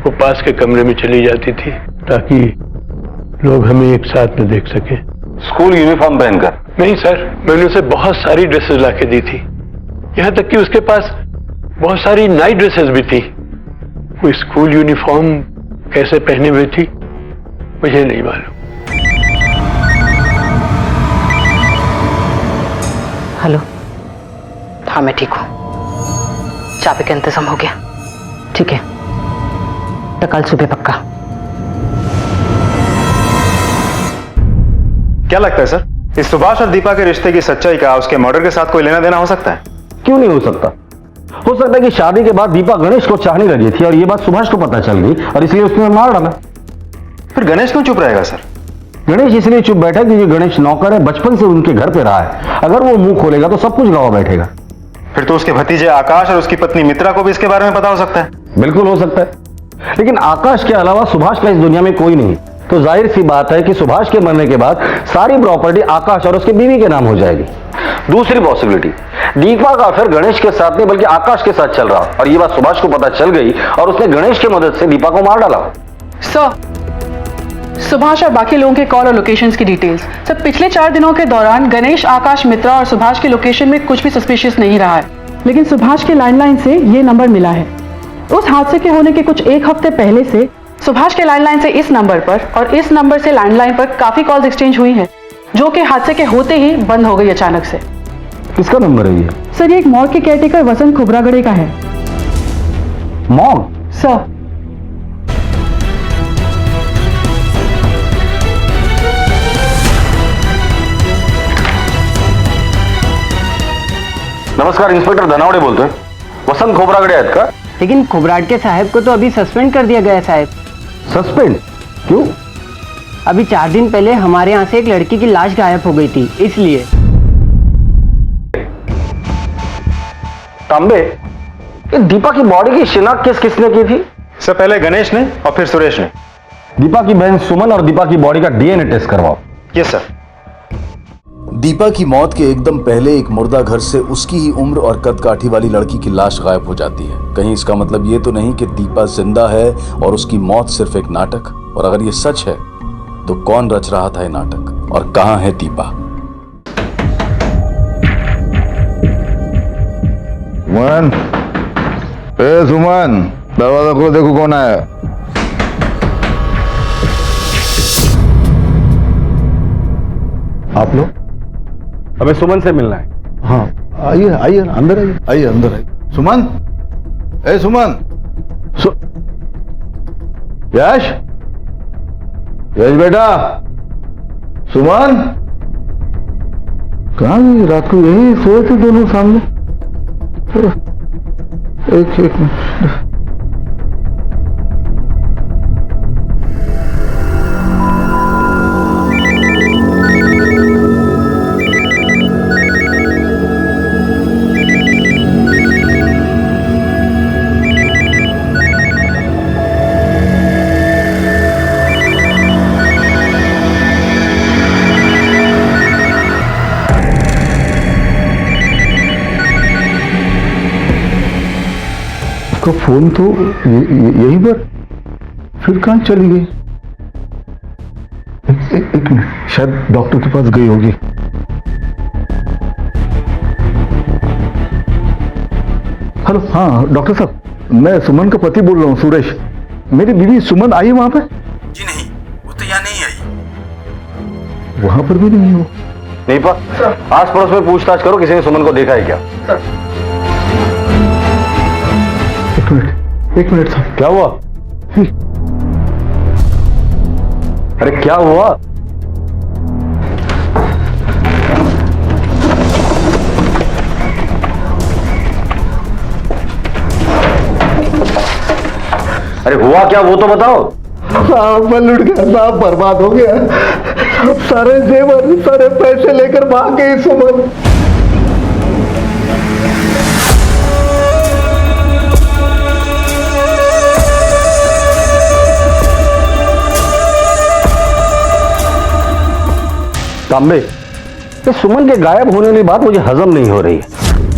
P: वो पास के कमरे में चली जाती थी ताकि लोग हमें एक साथ में देख सके।
N: स्कूल यूनिफॉर्म पहनकर?
P: नहीं सर, मैंने उसे बहुत सारी ड्रेसेस लाके दी थी, यहाँ तक कि उसके पास बहुत सारी नाइट ड्रेसेस भी थी। वो स्कूल यूनिफॉर्म कैसे पहने हुए थी मुझे नहीं मालूम।
B: हेलो, हाँ मैं ठीक हूँ। चाबी का इंतजाम हो गया? ठीक है, तो कल सुबह पक्का।
H: क्या लगता है सर, इस सुभाष और दीपा के रिश्ते की सच्चाई का उसके मर्डर के साथ कोई लेना देना हो सकता है?
N: क्यों नहीं हो सकता? हो सकता है कि शादी के बाद दीपा गणेश को चाहने लगी थी और ये बात सुभाष को पता चल गई और इसलिए उसने मार डाला।
H: फिर गणेश क्यों चुप रहेगा सर?
N: गणेश इसलिए चुप बैठा क्योंकि गणेश नौकर है, बचपन से उनके घर पे रहा है। अगर वो मुंह खोलेगा तो सब कुछ गवा बैठेगा।
H: फिर तो उसके भतीजे आकाश और उसकी पत्नी मित्रा को भी इसके बारे में पता हो सकता है।
N: बिल्कुल हो सकता है, लेकिन आकाश के अलावा सुभाष का इस दुनिया में कोई नहीं। तो जाहिर सी बात है कि सुभाष के मरने के बाद सारी प्रॉपर्टी आकाश और उसकी बीवी के नाम हो जाएगी। दूसरी पॉसिबिलिटी, दीपा का अफेयर गणेश के साथ नहीं बल्कि आकाश के साथ चल रहा और ये बात सुभाष को पता चल गई और उसने गणेश की मदद से दीपा को मार डाला।
U: सर, सुभाष और बाकी लोगों के कॉल और लोकेशंस की डिटेल्स। सर, पिछले 4 दिनों के दौरान गणेश, आकाश, मित्रा और सुभाष के लोकेशन में कुछ भी सस्पिशियस नहीं रहा है, लेकिन सुभाष के लैंडलाइन से ये नंबर मिला है। उस हादसे के होने के कुछ 1 हफ्ते पहले से सुभाष के लैंडलाइन से इस नंबर पर और इस नंबर से लैंडलाइन पर काफी कॉल्स एक्सचेंज हुई हैं, जो कि हादसे के होते ही बंद हो गई अचानक से।
N: किसका नंबर है ये?
U: सर, ये एक मॉल के केयरटेकर वसंत खोबरागड़े का है।
N: मॉल?
U: सर,
N: नमस्कार, इंस्पेक्टर धनावड़े बोलते हैं। वसंत खोबरागड़े आहेत का?
C: लेकिन खोबरागड़े के साहब को तो अभी सस्पेंड कर दिया गया है साहब।
N: सस्पेंड? क्यों?
C: अभी 4 दिन पहले हमारे यहाँ से एक लड़की की लाश गायब हो गई थी, इसलिए।
N: तांबे, दीपा की बॉडी की शिनाख्त किसने की थी?
H: सर, पहले गणेश ने और फिर सुरेश ने।
N: दीपा की बहन सुमन और दीपा की बॉडी का डीएनए टेस्ट करवाओ।
H: Yes sir.
D: दीपा की मौत के एकदम पहले एक मुर्दा घर से उसकी ही उम्र और कदकाठी वाली लड़की की लाश गायब हो जाती है। कहीं इसका मतलब ये तो नहीं कि दीपा जिंदा है और उसकी मौत सिर्फ एक नाटक? और अगर ये सच है तो कौन रच रहा था ये नाटक और कहां है दीपा?
Q: सुमन, ए सुमन, दरवाजा खोलो, देखो कौन आया। आप लोग?
N: हमें सुमन से मिलना है।
Q: हाँ, आइए आइए, अंदर आइए, आइए अंदर आइए। सुमन, ए सुमन, यश, यश बेटा, सुमन कहाँ गई? रात को यही सोए थे दोनों सामने। एक मिनट। उसका फोन तो यहीं पर, फिर कहां चली गई? एक मिनट, शायद डॉक्टर के पास गई होगी। हेलो, हाँ डॉक्टर साहब, मैं सुमन का पति बोल रहा हूँ, सुरेश। मेरी बीवी सुमन आई वहां पे?
G: जी नहीं, वो तो यहाँ नहीं आई।
Q: वहां पर भी नहीं हो?
N: नहीं पा, आस पड़ोस में पूछताछ करो, किसी ने सुमन को देखा है क्या?
Q: एक मिनट साहब।
N: क्या हुआ? अरे क्या हुआ? अरे हुआ क्या वो तो बताओ।
Q: साहब मैं लुट गया साहब, बर्बाद हो गया। सारे जेवर सारे पैसे लेकर भाग गई सुमन।
E: तांबे, ये सुमन के गायब होने वाली बात मुझे हजम नहीं हो रही है।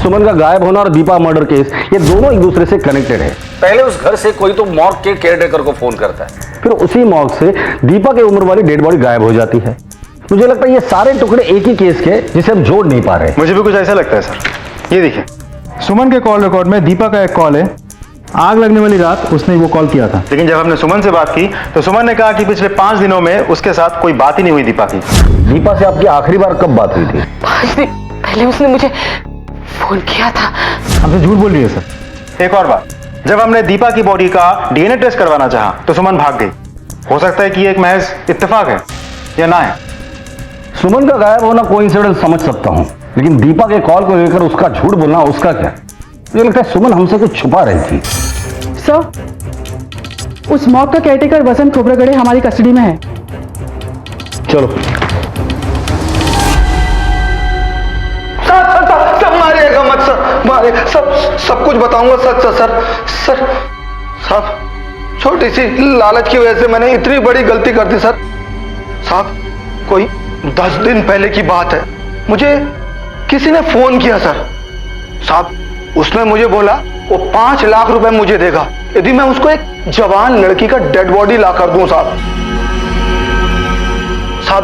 E: सुमन का गायब होना और दीपा मर्डर केस, ये दोनों एक दूसरे से कनेक्टेड है। पहले उस घर से कोई तो मॉर्ग के केयरटेकर को फोन करता है, फिर उसी मॉर्ग से दीपा की उम्र वाली डेड बॉडी गायब हो जाती है। मुझे लगता है ये सारे टुकड़े एक ही केस के, जिसे हम जोड़ नहीं पा रहे।
H: मुझे भी कुछ ऐसा लगता है सर। ये देखिए,
W: सुमन के कॉल रिकॉर्ड में दीपा का एक कॉल है। आग लगने वाली रात उसने वो कॉल किया था।
H: लेकिन जब हमने सुमन से बात की तो सुमन ने कहा कि पिछले 5 दिनों में उसके साथ कोई बात ही नहीं हुई दीपा की।
E: दीपा से आपकी आखिरी बार कब बात हुई थी?
M: 5 दिन पहले उसने मुझे फोन किया था।
W: हमसे झूठ बोल रही है सर।
H: एक और बात, जब हमने दीपा की बॉडी का डीएनए टेस्ट करवाना चाहा तो सुमन भाग गई। हो सकता है कि ये एक महज इत्तेफाक है या ना है।
E: सुमन का गायब होना कोइंसिडेंस समझ सकता हूं, लेकिन दीपा के कॉल को लेकर उसका झूठ बोलना, उसका क्या? मुझे लगता है सुमन हमसे कुछ छुपा रही थी।
U: सर, उस मॉक का केयरटेकर वसंत खोबरागड़े हमारी कस्टडी में है।
E: चलो।
Q: सर मारिएगा मत सर, मारे सब कुछ बताऊंगा सच सर। सर साहब, छोटी सी लालच की वजह से मैंने इतनी बड़ी गलती कर दी सर। साहब, कोई 10 दिन पहले की बात है, मुझे किसी ने फोन किया सर। साहब, उसने मुझे बोला वो 5 लाख रुपए मुझे देगा यदि मैं उसको एक जवान लड़की का डेड बॉडी ला कर दूं। साहब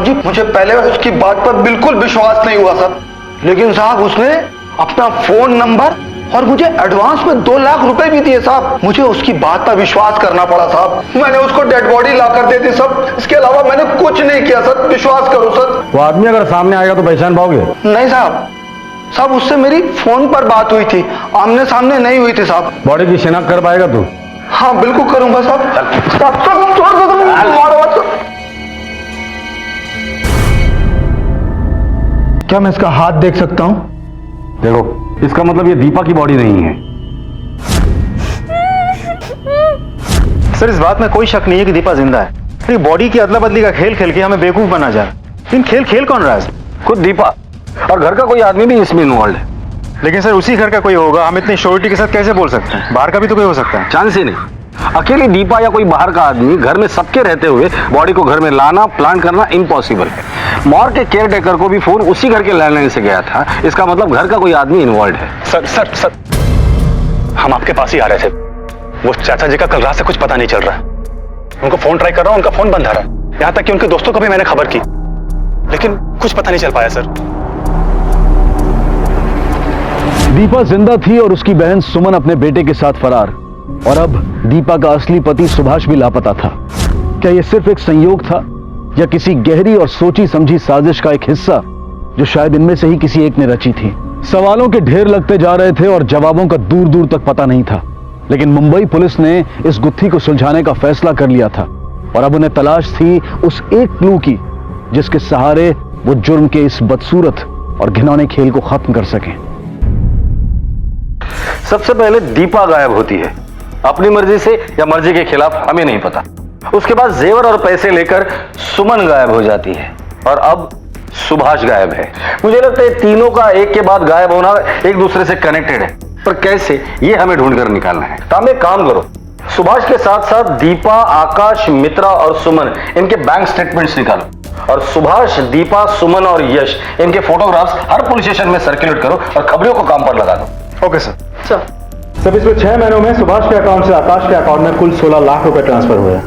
Q: जी, मुझे पहले उसकी बात पर बिल्कुल विश्वास नहीं हुआ सर, लेकिन साहब उसने अपना फोन नंबर और मुझे एडवांस में 2 लाख रुपए भी दिए साहब। मुझे उसकी बात पर विश्वास करना पड़ा साहब। मैंने उसको डेड बॉडी ला कर दे दी सब, इसके अलावा मैंने कुछ नहीं किया सर, विश्वास करो सर।
E: वो आदमी अगर सामने आएगा तो पहचान पाओगे?
Q: नहीं साहब, साहब उससे मेरी फोन पर बात हुई थी, आमने सामने नहीं हुई थी साहब।
E: बॉडी की शिनाख्त कर पाएगा तू?
Q: हाँ बिल्कुल करूंगा साहब। क्या मैं इसका हाथ देख सकता हूं?
E: देखो, इसका मतलब ये दीपा की बॉडी नहीं है।
H: सर, इस बात में कोई शक नहीं है कि दीपा जिंदा है। ये बॉडी की अदला बदली का खेल खेल के हमें बेवकूफ बना जा रहा है। लेकिन खेल कौन रहा है?
E: खुद दीपा, और घर का कोई आदमी भी इसमें इन्वॉल्व है।
H: लेकिन सर, उसी घर का कोई होगा, हम इतनी श्योरिटी के साथ कैसे बोल सकते हैं? बाहर का भी तो कोई हो सकता है।
E: चांस ही नहीं। अकेली दीपा या कोई बाहर का आदमी घर में सबके रहते हुए बॉडी को घर में लाना, प्लान करना इम्पॉसिबल है। मॉर्ग के केयरटेकर को भी फोन उसी घर के लैंडलाइन से गया था, इसका मतलब घर का कोई आदमी इन्वॉल्व है।
V: सर, हम आपके पास ही आ रहे थे। वो चाचा जी का कल रात से कुछ पता नहीं चल रहा है। उनको फोन ट्राई कर रहा हूं, उनका फोन बंद आ रहा है। यहां तक कि उनके दोस्तों को भी मैंने खबर की, लेकिन कुछ पता नहीं चल पाया सर।
I: दीपा जिंदा थी और उसकी बहन सुमन अपने बेटे के साथ फरार, और अब दीपा का असली पति सुभाष भी लापता था। क्या यह सिर्फ एक संयोग था या किसी गहरी और सोची समझी साजिश का एक हिस्सा जो शायद इनमें से ही किसी एक ने रची थी? सवालों के ढेर लगते जा रहे थे और जवाबों का दूर दूर तक पता नहीं था, लेकिन मुंबई पुलिस ने इस गुत्थी को सुलझाने का फैसला कर लिया था और अब उन्हें तलाश थी उस एक क्लू की जिसके सहारे वो जुर्म के इस बदसूरत और घिनौने खेल को खत्म कर सकें।
E: सबसे पहले दीपा गायब होती है, अपनी मर्जी से या मर्जी के खिलाफ हमें नहीं पता। उसके बाद जेवर और पैसे लेकर सुमन गायब हो जाती है, और अब सुभाष गायब है। मुझे लगता है तीनों का एक के बाद गायब होना एक दूसरे से कनेक्टेड है, पर कैसे, ये हमें ढूंढकर निकालना है। तो एक काम करो, सुभाष के साथ साथ दीपा, आकाश, मित्रा और सुमन, इनके बैंक स्टेटमेंट्स निकालो, और सुभाष, दीपा, सुमन और यश, इनके फोटोग्राफ्स हर पुलिस स्टेशन में सर्कुलेट करो और खबरों को काम पर लगा दो।
H: Okay sir.
W: सब पिछले 6 महीनों में सुभाष के अकाउंट से आकाश के अकाउंट में कुल 16 लाख रुपए ट्रांसफर हुए।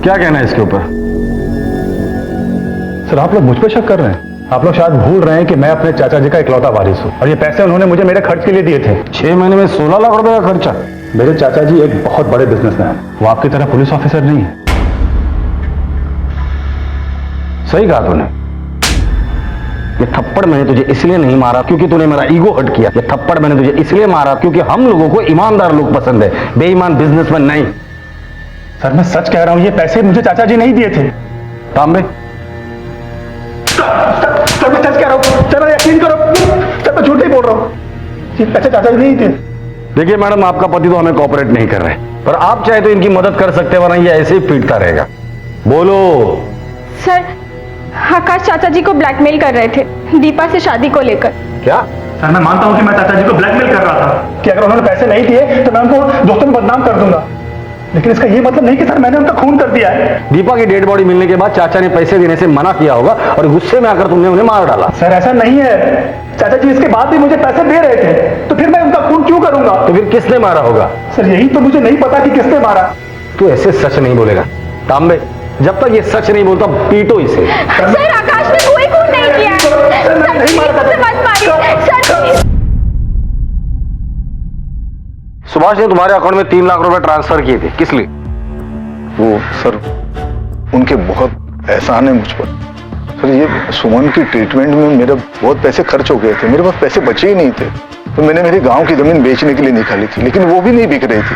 I: क्या कहना है इसके ऊपर?
W: सर, आप लोग मुझ पर शक कर रहे हैं। आप लोग शायद भूल रहे हैं कि मैं अपने चाचा जी का इकलौता वारिस हूं, और ये पैसे उन्होंने मुझे मेरे खर्च के लिए दिए थे।
I: 6 महीने में 16 लाख रुपए का खर्चा?
W: मेरे चाचा जी एक बहुत बड़े बिजनेसमैन हैं, वो आपकी तरह पुलिस ऑफिसर नहीं है।
E: सही कहा तूने। ये थप्पड़ मैंने तुझे इसलिए नहीं मारा क्योंकि तूने मेरा ईगो हर्ट किया। ये थप्पड़ मैंने तुझे इसलिए मारा क्योंकि हम लोगों को ईमानदार लोग पसंद है, बेईमान बिजनेसमैन नहीं।
W: सर, मैं सच कह रहा हूं, ये पैसे मुझे चाचा जी नहीं दिए थे।
E: तांबे,
W: सर मैं सच कह रहा हूं, सर यकीन करो, सर मैं झूठ नहीं बोल रहा हूं, ये पैसे चाचा जी नहीं थे।
V: देखिए मैडम, आपका पति तो हमें कोऑपरेट नहीं कर रहे, पर आप चाहे तो इनकी मदद कर सकते हैं, वरना ये ऐसे ही पीटता रहेगा। बोलो।
A: सर, आकाश चाचा जी को ब्लैकमेल कर रहे थे दीपा से शादी को लेकर।
V: क्या?
W: सर मैं मानता हूं कि मैं चाचा जी को ब्लैकमेल कर रहा था कि अगर उन्होंने पैसे नहीं दिए तो मैं उनको दोस्तों में बदनाम कर दूंगा, लेकिन इसका ये मतलब नहीं कि सर मैंने उनका खून कर दिया है।
V: दीपा की डेड बॉडी मिलने के बाद चाचा ने पैसे देने से मना किया होगा और गुस्से में आकर तुमने उन्हें मार डाला।
W: सर ऐसा नहीं है, चाचा जी इसके बाद भी मुझे पैसे दे रहे थे, तो फिर मैं उनका खून क्यों करूंगा?
V: तो फिर किसने मारा होगा?
W: सर यही तो मुझे नहीं पता कि किसने मारा।
V: तू ऐसे सच नहीं बोलेगा तांबे, जब तक ये सच नहीं बोलता पीटो इसे।
A: सर आकाश ने कोई खून नहीं किया। सर नहीं मारा, मत मारिए सर।
V: सुभाष ने तुम्हारे अकाउंट में 3 लाख रुपए ट्रांसफर किए थे, किस लिए?
H: वो सर उनके बहुत एहसान है मुझ पर। सर ये सुमन की ट्रीटमेंट में मेरे बहुत पैसे खर्च हो गए थे, मेरे पास पैसे बचे ही नहीं थे, तो मैंने मेरे गांव की जमीन बेचने के लिए निकाली थी, लेकिन वो भी नहीं बिक रही थी,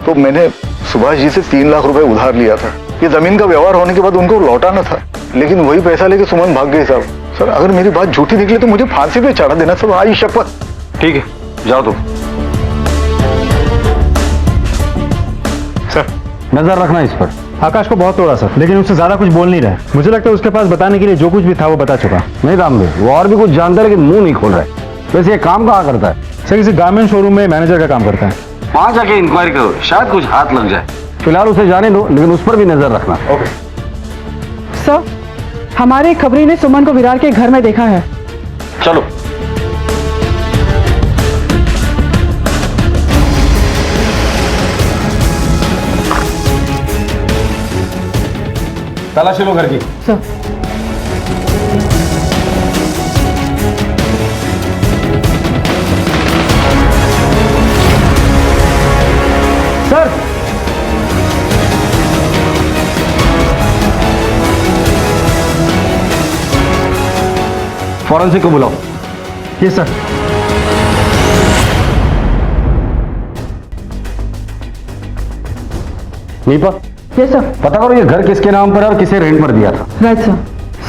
H: तो मैंने सुभाष जी से 3 लाख रुपए उधार लिया था। ये जमीन का व्यवहार होने के बाद उनको लौटाना था, लेकिन वही पैसा लेके सुमन भाग गई साहब। सर अगर मेरी बात झूठी निकली तो मुझे फांसी पे चढ़ा देना सब, आई शपथ।
V: ठीक है, जाओ तुम।
W: सर
V: नजर रखना इस पर।
W: आकाश को बहुत तोड़ा सर, लेकिन उससे ज्यादा कुछ बोल नहीं रहा है। मुझे लगता है उसके पास बताने के लिए जो कुछ भी था वो बता चुका।
V: नहीं तांबे, वो और भी कुछ जानता है लेकिन मुंह नहीं खोल रहा है। वैसे ये काम कहाँ करता है?
W: सर किसी गारमेंट शोरूम में मैनेजर का काम करता है।
V: वहां जाके इंक्वायरी करो, शायद कुछ हाथ लग जाए। फिलहाल उसे जाने दो, लेकिन उस पर भी नजर रखना।
W: ओके
U: सर, हमारे खबरी ने सुमन को विरार के घर में देखा है।
V: चलो। तलाशी लो घर की।
U: सर
W: सर
V: फॉरेंसिक को बुलाओ।
W: ये सर।
V: Nipah,
U: yes sir.
V: पता करो ये घर किसके नाम पर है और किसे रेंट पर दिया था।
U: Right sir.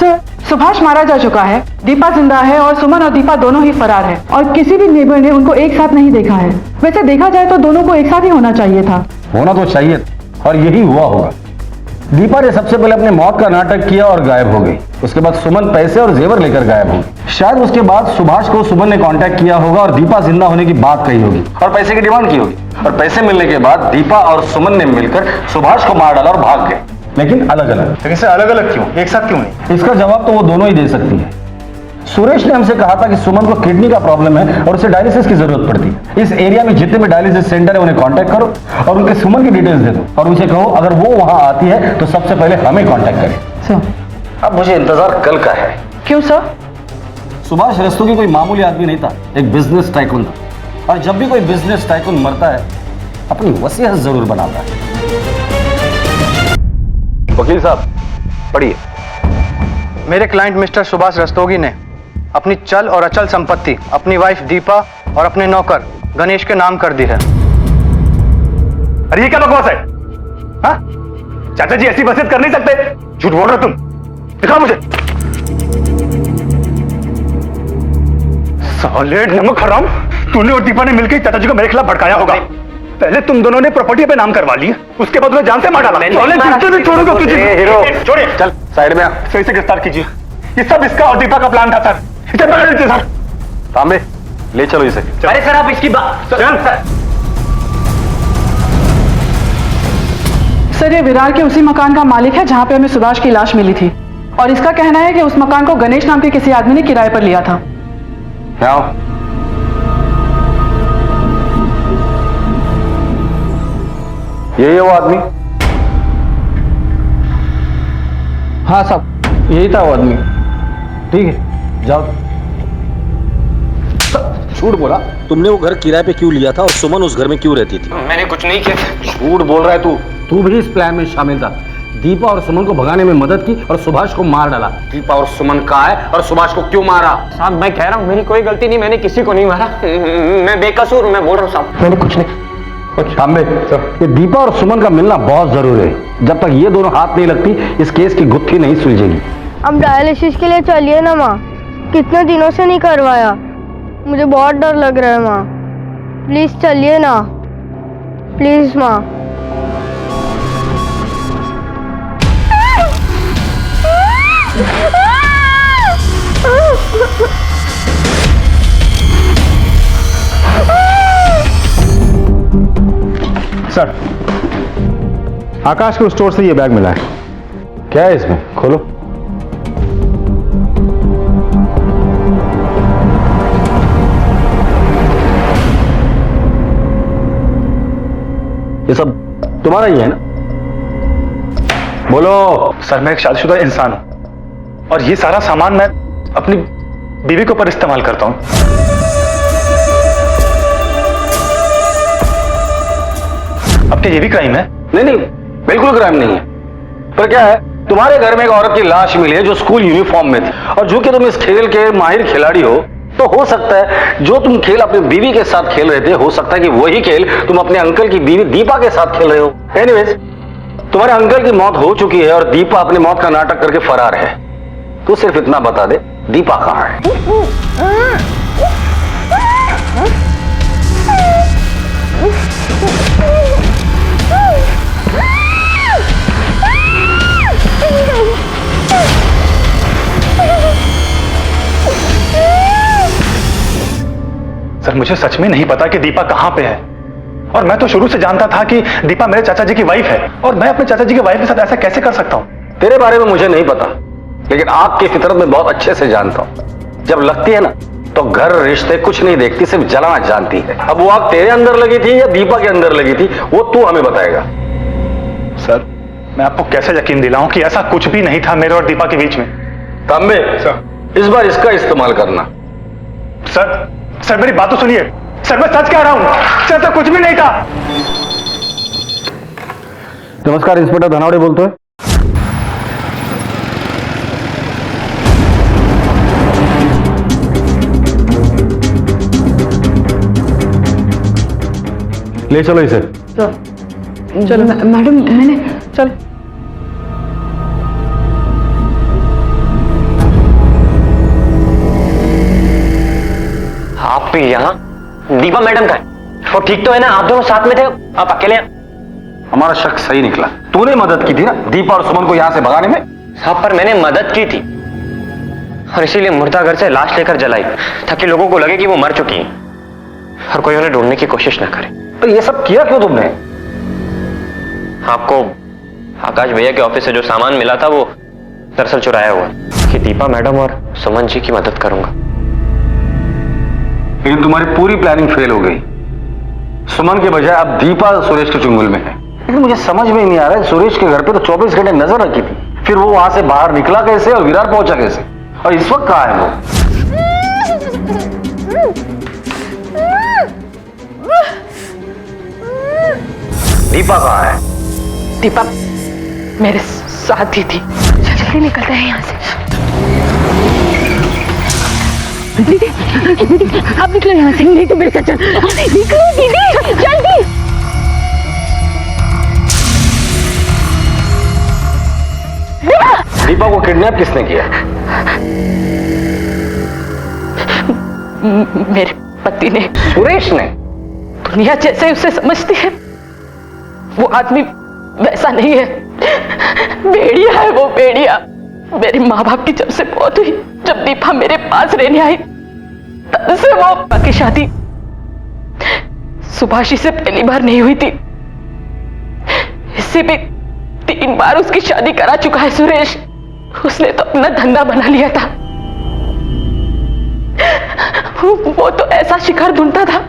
U: सर, सुभाष मारा जा चुका है, दीपा जिंदा है और सुमन और दीपा दोनों ही फरार है, और किसी भी नेबर ने उनको एक साथ नहीं देखा है। वैसे देखा जाए तो दोनों को एक साथ ही होना चाहिए था।
V: होना तो चाहिए और यही हुआ होगा। दीपा ने सबसे पहले अपने मौत का नाटक किया और गायब हो गई। उसके बाद सुमन पैसे और जेवर लेकर गायब हो गई। शायद उसके बाद सुभाष को सुमन ने कांटेक्ट किया होगा और दीपा जिंदा होने की बात कही होगी और पैसे की डिमांड की होगी, और पैसे मिलने के बाद दीपा और सुमन ने मिलकर सुभाष को मार डाला और भाग गए, लेकिन अलग अलग।
W: लेकिन सर अलग अलग क्यों, एक साथ क्यों नहीं?
V: इसका जवाब तो वो दोनों ही दे सकती है। सुरेश ने हमसे कहा था कि सुमन को किडनी का प्रॉब्लम है और उसे डायलिसिस की जरूरत पड़ती है। इस एरिया में जितने भी डायलिसिस सेंटर है उन्हें कांटेक्ट करो और उनके सुमन की डिटेल्स दे दो और उनसे कहो अगर वो वहां आती है तो सबसे पहले हमें कांटेक्ट करे।
U: सर
V: अब मुझे इंतजार कल का है।
U: क्यों सर?
V: सुभाष रस्तोगी कोई मामूली आदमी नहीं था, एक बिजनेस टाइकून था, और जब भी कोई बिजनेस टाइकून मरता है अपनी वसीयत जरूर बनाता है।
H: वकील साहब पढ़िए।
F: मेरे क्लाइंट मिस्टर सुभाष रस्तोगी ने अपनी चल और अचल संपत्ति अपनी वाइफ दीपा और अपने नौकर गणेश के नाम कर दी है।
W: अरे ये क्या बकवास है? हाँ? चाचा जी ऐसी वसीयत कर नहीं सकते, झूठ बोल रहे तुम। दिखाओ मुझे। साले नमक हराम, तूने और दीपा ने मिलकर चाचा जी को मेरे खिलाफ भड़काया होगा। पहले तुम दोनों ने प्रॉपर्टी पे नाम करवा ली, उसके बाद उन्हें जान से मार डाला। भी छोड़ूंगा तुझे। छोड़िए,
V: चल साइड में आ।
W: सही से गिरफ्तार कीजिए। ये सब इसका और दीपा का प्लान था सर। इसे पकड़ लीजिए सर।
V: तांबे ले चलो इसे।
F: अरे सर आप इसकी बात
W: चल।
U: सर, ये विरार के उसी मकान का मालिक है जहाँ पे हमें सुभाष की लाश मिली थी, और इसका कहना है कि उस मकान को गणेश नाम के किसी आदमी ने किराए पर लिया था।
V: आओ। यही है वो आदमी?
F: हाँ साहब यही था वो आदमी।
V: ठीक है जाओ। झूठ बोला।
E: तुमने वो घर किराए पे क्यों लिया था और सुमन उस घर में क्यों रहती थी?
F: मैंने कुछ नहीं किया।
V: झूठ बोल रहा है तू भी इस प्लान में शामिल था। दीपा और सुमन को भगाने में मदद की और सुभाष को मार डाला। दीपा और सुमन कहाँ है और सुभाष को क्यों मारा?
F: साहब मैं कह रहा हूँ मेरी कोई गलती नहीं, मैंने किसी को नहीं मारा, मैं बेकसूर हूँ, मैं बोल रहा हूँ साहब मैंने कुछ नहीं।
V: तांबे, ये दीपा और सुमन का मिलना बहुत जरूरी है। जब तक ये दोनों हाथ नहीं लगती इस केस की गुत्थी नहीं सुलझेगी।
J: अब डायलिसिस के लिए चलिए ना माँ, कितने दिनों से नहीं करवाया, मुझे बहुत डर लग रहा है माँ। प्लीज चलिए ना, प्लीज माँ।
H: सर, आकाश के स्टोर से ये बैग मिला है। क्या है इसमें? खोलो।
V: ये सब तुम्हारा ही है ना? बोलो।
W: सर, मैं एक शादीशुदा इंसान हूं और ये सारा सामान मैं अपनी बीवी के ऊपर इस्तेमाल करता हूं। अब क्या ये भी क्राइम है?
E: नहीं नहीं, बिल्कुल क्राइम नहीं है। पर क्या है, तुम्हारे घर में एक औरत की लाश मिली है जो स्कूल यूनिफॉर्म में थी, और जो कि तुम इस खेल के माहिर खिलाड़ी हो, तो हो सकता है जो तुम खेल अपनी बीवी के साथ खेल रहे थे, हो सकता है कि वही खेल तुम अपने अंकल की बीवी दीपा के साथ खेल रहे हो। एनीवेज, तुम्हारे अंकल की मौत हो चुकी है और दीपा अपने मौत का नाटक करके फरार है। तू सिर्फ इतना बता दे, दीपा कहां है?
W: सर, मुझे सच में नहीं पता कि दीपा कहां पे है, और मैं तो शुरू से जानता था कि दीपा मेरे चाचा जी की वाइफ है, और मैं अपने चाचा जी की वाइफ के साथ ऐसा कैसे कर सकता हूं?
E: तेरे बारे में मुझे नहीं पता, लेकिन आपकी फितरत में बहुत अच्छे से जानता हूं। जब लगती है ना, तो घर रिश्ते कुछ नहीं देखती, सिर्फ जलाना जानती है। अब वो आग तेरे अंदर लगी थी या दीपा के अंदर लगी थी, वो तू हमें बताएगा।
W: सर, मैं आपको कैसे यकीन दिलाऊं कि ऐसा कुछ भी नहीं था मेरे और दीपा के बीच में?
E: तांबे, इस बार इसका इस्तेमाल करना।
W: सर मेरी बात तो सुनिए। सर, मैं सच कह रहा हूं। सर, तो कुछ भी नहीं था।
H: नमस्कार, इंस्पेक्टर धनावड़े बोलते हैं। ले चलो इसे।
U: चलो मैडम, मैंने चल।
K: आप भी यहाँ? दीपा मैडम का है? वो ठीक तो है ना? आप दोनों साथ में थे, आप अकेले हैं?
E: हमारा शक सही निकला। तूने मदद की थी ना दीपा और सुमन को यहाँ से भगाने में?
K: साहब, पर मैंने मदद की थी और इसीलिए मुर्दा घर से लाश लेकर जलाई, ताकि लोगों को लगे कि वो मर चुकी है और कोई उन्हें ढूंढने की कोशिश न करे।
E: तो ये सब किया क्यों तुमने?
K: आपको आकाश भैया के ऑफिस से जो सामान मिला था वो दरअसल चुराया हुआ, कि दीपा मैडम और सुमन जी की मदद करूंगा।
E: लेकिन तुम्हारी पूरी प्लानिंग फेल हो गई। सुमन के बजाय अब दीपा सुरेश के चुंगल में है। लेकिन मुझे समझ में नहीं आ रहा है, सुरेश के घर पे तो 24 घंटे नजर रखी थी, फिर वो वहां से बाहर निकला कैसे और विरार पहुंचा कैसे, और इस वक्त कहां है वो? दीपा कहां है?
M: दीपा मेरे साथ ही थी।
A: जल्दी निकलते हैं यहाँ से। दीदी, दीदी, आप निकलो यहाँ से, नहीं तो मेरे साथ निकलो दीदी, जल्दी।
E: दीपा को किडनैप किसने किया?
M: मेरे पति ने।
E: सुरेश ने?
M: दुनिया जैसे उसे समझती है, वो आदमी वैसा नहीं है। भेड़िया है वो, भेड़िया। मेरे माँ बाप की जब से मौत हुई, जब दीपा मेरे पास रहने आई, तब से वो की शादी सुभाषी से पहली बार नहीं हुई थी। इससे भी 3 बार उसकी शादी करा चुका है सुरेश। उसने तो अपना धंधा बना लिया था। वो तो ऐसा शिकार ढूंढता था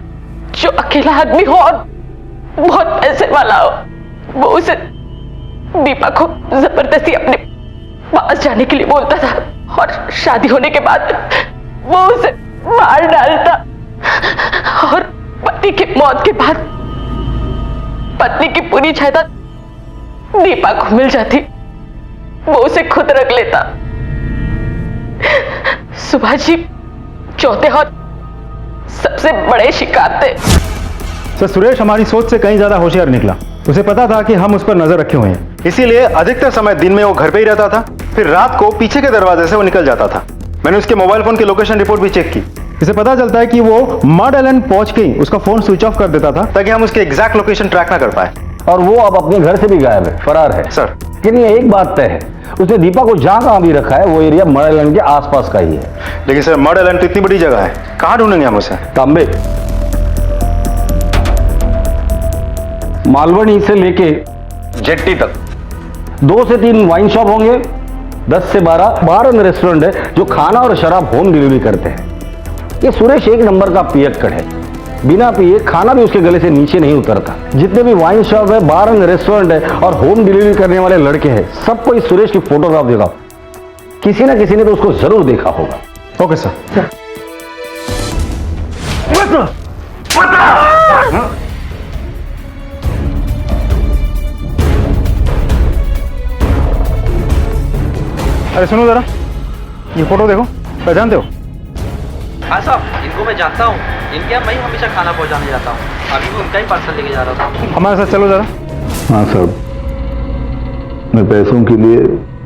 M: जो अकेला आदमी हो और बहुत पैसे वाला हो। वो उसे दीपा को जबरदस्ती अपने पास जाने के लिए बोलता था, और शादी होने के बाद वो उसे मार डालता। और पति की मौत के बाद पत्नी की पूरी जायदाद दीपा को मिल जाती, वो उसे खुद रख लेता। सुभाष जी चौथे और सबसे बड़े शिकार थे।
H: सर, सुरेश हमारी सोच से कहीं ज्यादा होशियार निकला। उसे पता था कि हम उस पर नजर रखे हुए हैं, इसीलिए अधिकतर समय दिन में वो घर पे ही रहता था, फिर रात को पीछे के दरवाजे से वो निकल जाता था। मैंने उसके मोबाइल फोन की लोकेशन रिपोर्ट भी चेक की। इसे पता चलता है कि वो मड आइलैंड पहुंच के ही उसका फोन स्विच ऑफ कर देता था ताकि हम उसके एग्जैक्ट लोकेशन ट्रैक ना कर पाए।
E: और वो अब अपने घर से भी गायब है, फरार है
H: सर।
E: लेकिन ये एक बात तय है, उसने दीपा को जहां कहां भी रखा है वो एरिया मड आइलैंड के आसपास का ही है।
H: लेकिन सर मड आइलैंड तो इतनी बड़ी जगह है, कहां ढूंढेंगे हम उसे?
E: तांबे मालवनी से लेके जेट्टी तक 2 से 3 वाइन शॉप होंगे, 10 से 12 रेस्टोरेंट है जो खाना और शराब होम डिलीवरी करते हैं। ये सुरेश एक नंबर का पियक्कड़ है, बिना पिए खाना भी उसके गले से नीचे नहीं उतरता। जितने भी वाइन शॉप है, बार एंड रेस्टोरेंट है और होम डिलीवरी करने वाले लड़के हैं, सबको इस सुरेश की फोटोग्राफ देगा। किसी ना किसी ने तो उसको जरूर देखा होगा।
H: Okay sir. अरे सुनो जरा, ये फोटो देखो, पहचानते हो?
L: हाँ साहब, इनको मैं जानता हूँ। इनके यहाँ मैं हमेशा खाना पहुँचाने जाता हूँ। अभी भी उनका ही पार्सल लेके जा रहा था।
H: हमारे साथ चलो जरा।
O: हाँ साहब, मैं पैसों के लिए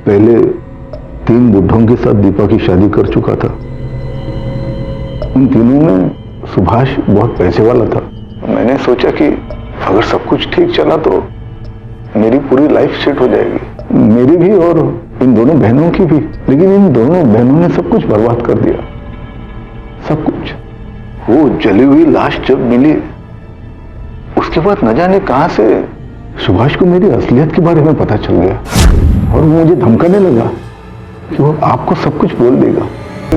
O: पहले 3 बुढ़ों के साथ दीपा की शादी कर चुका था। उन तीनों में सुभाष बहुत पैसे वाला था। मैंने सोचा कि अगर सब कुछ ठीक चला तो मेरी पूरी लाइफ सेट हो जाएगी, मेरी भी और इन दोनों बहनों की भी। लेकिन इन दोनों बहनों ने सब कुछ बर्बाद कर दिया, सब कुछ। वो जली हुई लाश जब मिली उसके बाद न जाने कहां से सुभाष को मेरी असलियत के बारे में पता चल गया और वो मुझे धमकाने लगा कि वो आपको सब कुछ बोल देगा।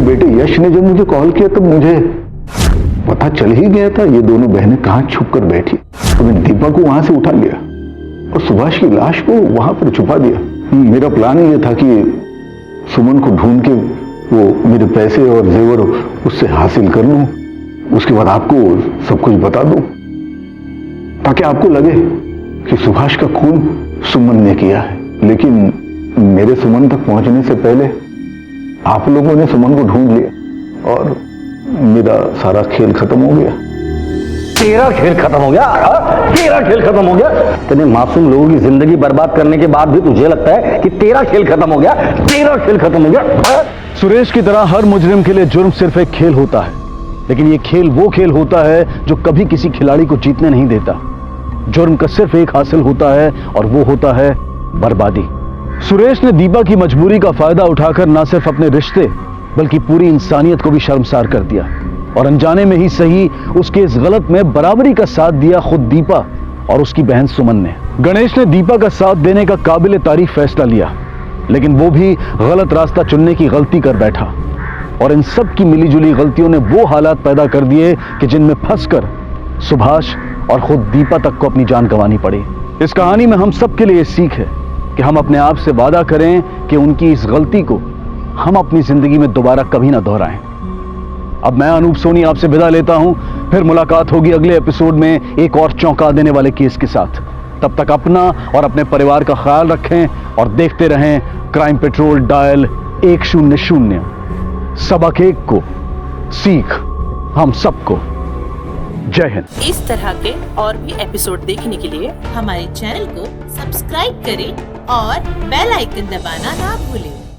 O: बेटे यश ने जब मुझे कॉल किया तब मुझे पता चल ही गया था ये दोनों बहनें कहां छुप कर बैठी। तो मैंने दीपा को वहां से उठा लिया और सुभाष की लाश को वहां पर छुपा दिया। मेरा प्लान ये था कि सुमन को ढूंढ के वो मेरे पैसे और जेवर उससे हासिल कर लूं, उसके बाद आपको सब कुछ बता दूं ताकि आपको लगे कि सुभाष का खून सुमन ने किया है। लेकिन मेरे सुमन तक पहुंचने से पहले आप लोगों ने सुमन को ढूंढ लिया और मेरा सारा खेल खत्म हो गया।
E: तेरा खेल खत्म हो गया? तेरा खेल खत्म हो गया? तेने मासूम लोगों की जिंदगी बर्बाद करने के बाद भी तुझे लगता है कि तेरा खेल खत्म हो गया? तेरा खेल खत्म हो गया?
I: सुरेश की तरह हर मुजरिम के लिए जुर्म सिर्फ एक खेल होता है, लेकिन ये खेल वो खेल होता है जो कभी किसी खिलाड़ी को जीतने नहीं देता। जुर्म का सिर्फ एक हासिल होता है और वो होता है बर्बादी। सुरेश ने दीपा की मजबूरी का फायदा उठाकर न सिर्फ अपने रिश्ते बल्कि पूरी इंसानियत को भी शर्मसार कर दिया और अनजाने में ही सही उसके इस गलत में बराबरी का साथ दिया खुद दीपा और उसकी बहन सुमन ने। गणेश ने दीपा का साथ देने का काबिल तारीफ फैसला लिया, लेकिन वो भी गलत रास्ता चुनने की गलती कर बैठा और इन सब की मिलीजुली गलतियों ने वो हालात पैदा कर दिए कि जिनमें फंसकर सुभाष और खुद दीपा तक को अपनी जान गंवानी पड़ी। इस कहानी में हम सब के लिए सीख है कि हम अपने आप से वादा करें कि उनकी इस गलती को हम अपनी जिंदगी में दोबारा कभी ना दोहराएं। अब मैं अनूप सोनी आपसे विदा लेता हूं, फिर मुलाकात होगी अगले एपिसोड में एक और चौंका देने वाले केस के साथ। तब तक अपना और अपने परिवार का ख्याल रखें और देखते रहें क्राइम पेट्रोल डायल 100। सबक एक को सीख हम सबको। जय हिंद।
R: इस तरह के और भी एपिसोड देखने के लिए हमारे चैनल को सब्सक्राइब करें और बेल आइकन दबाना ना भूलें।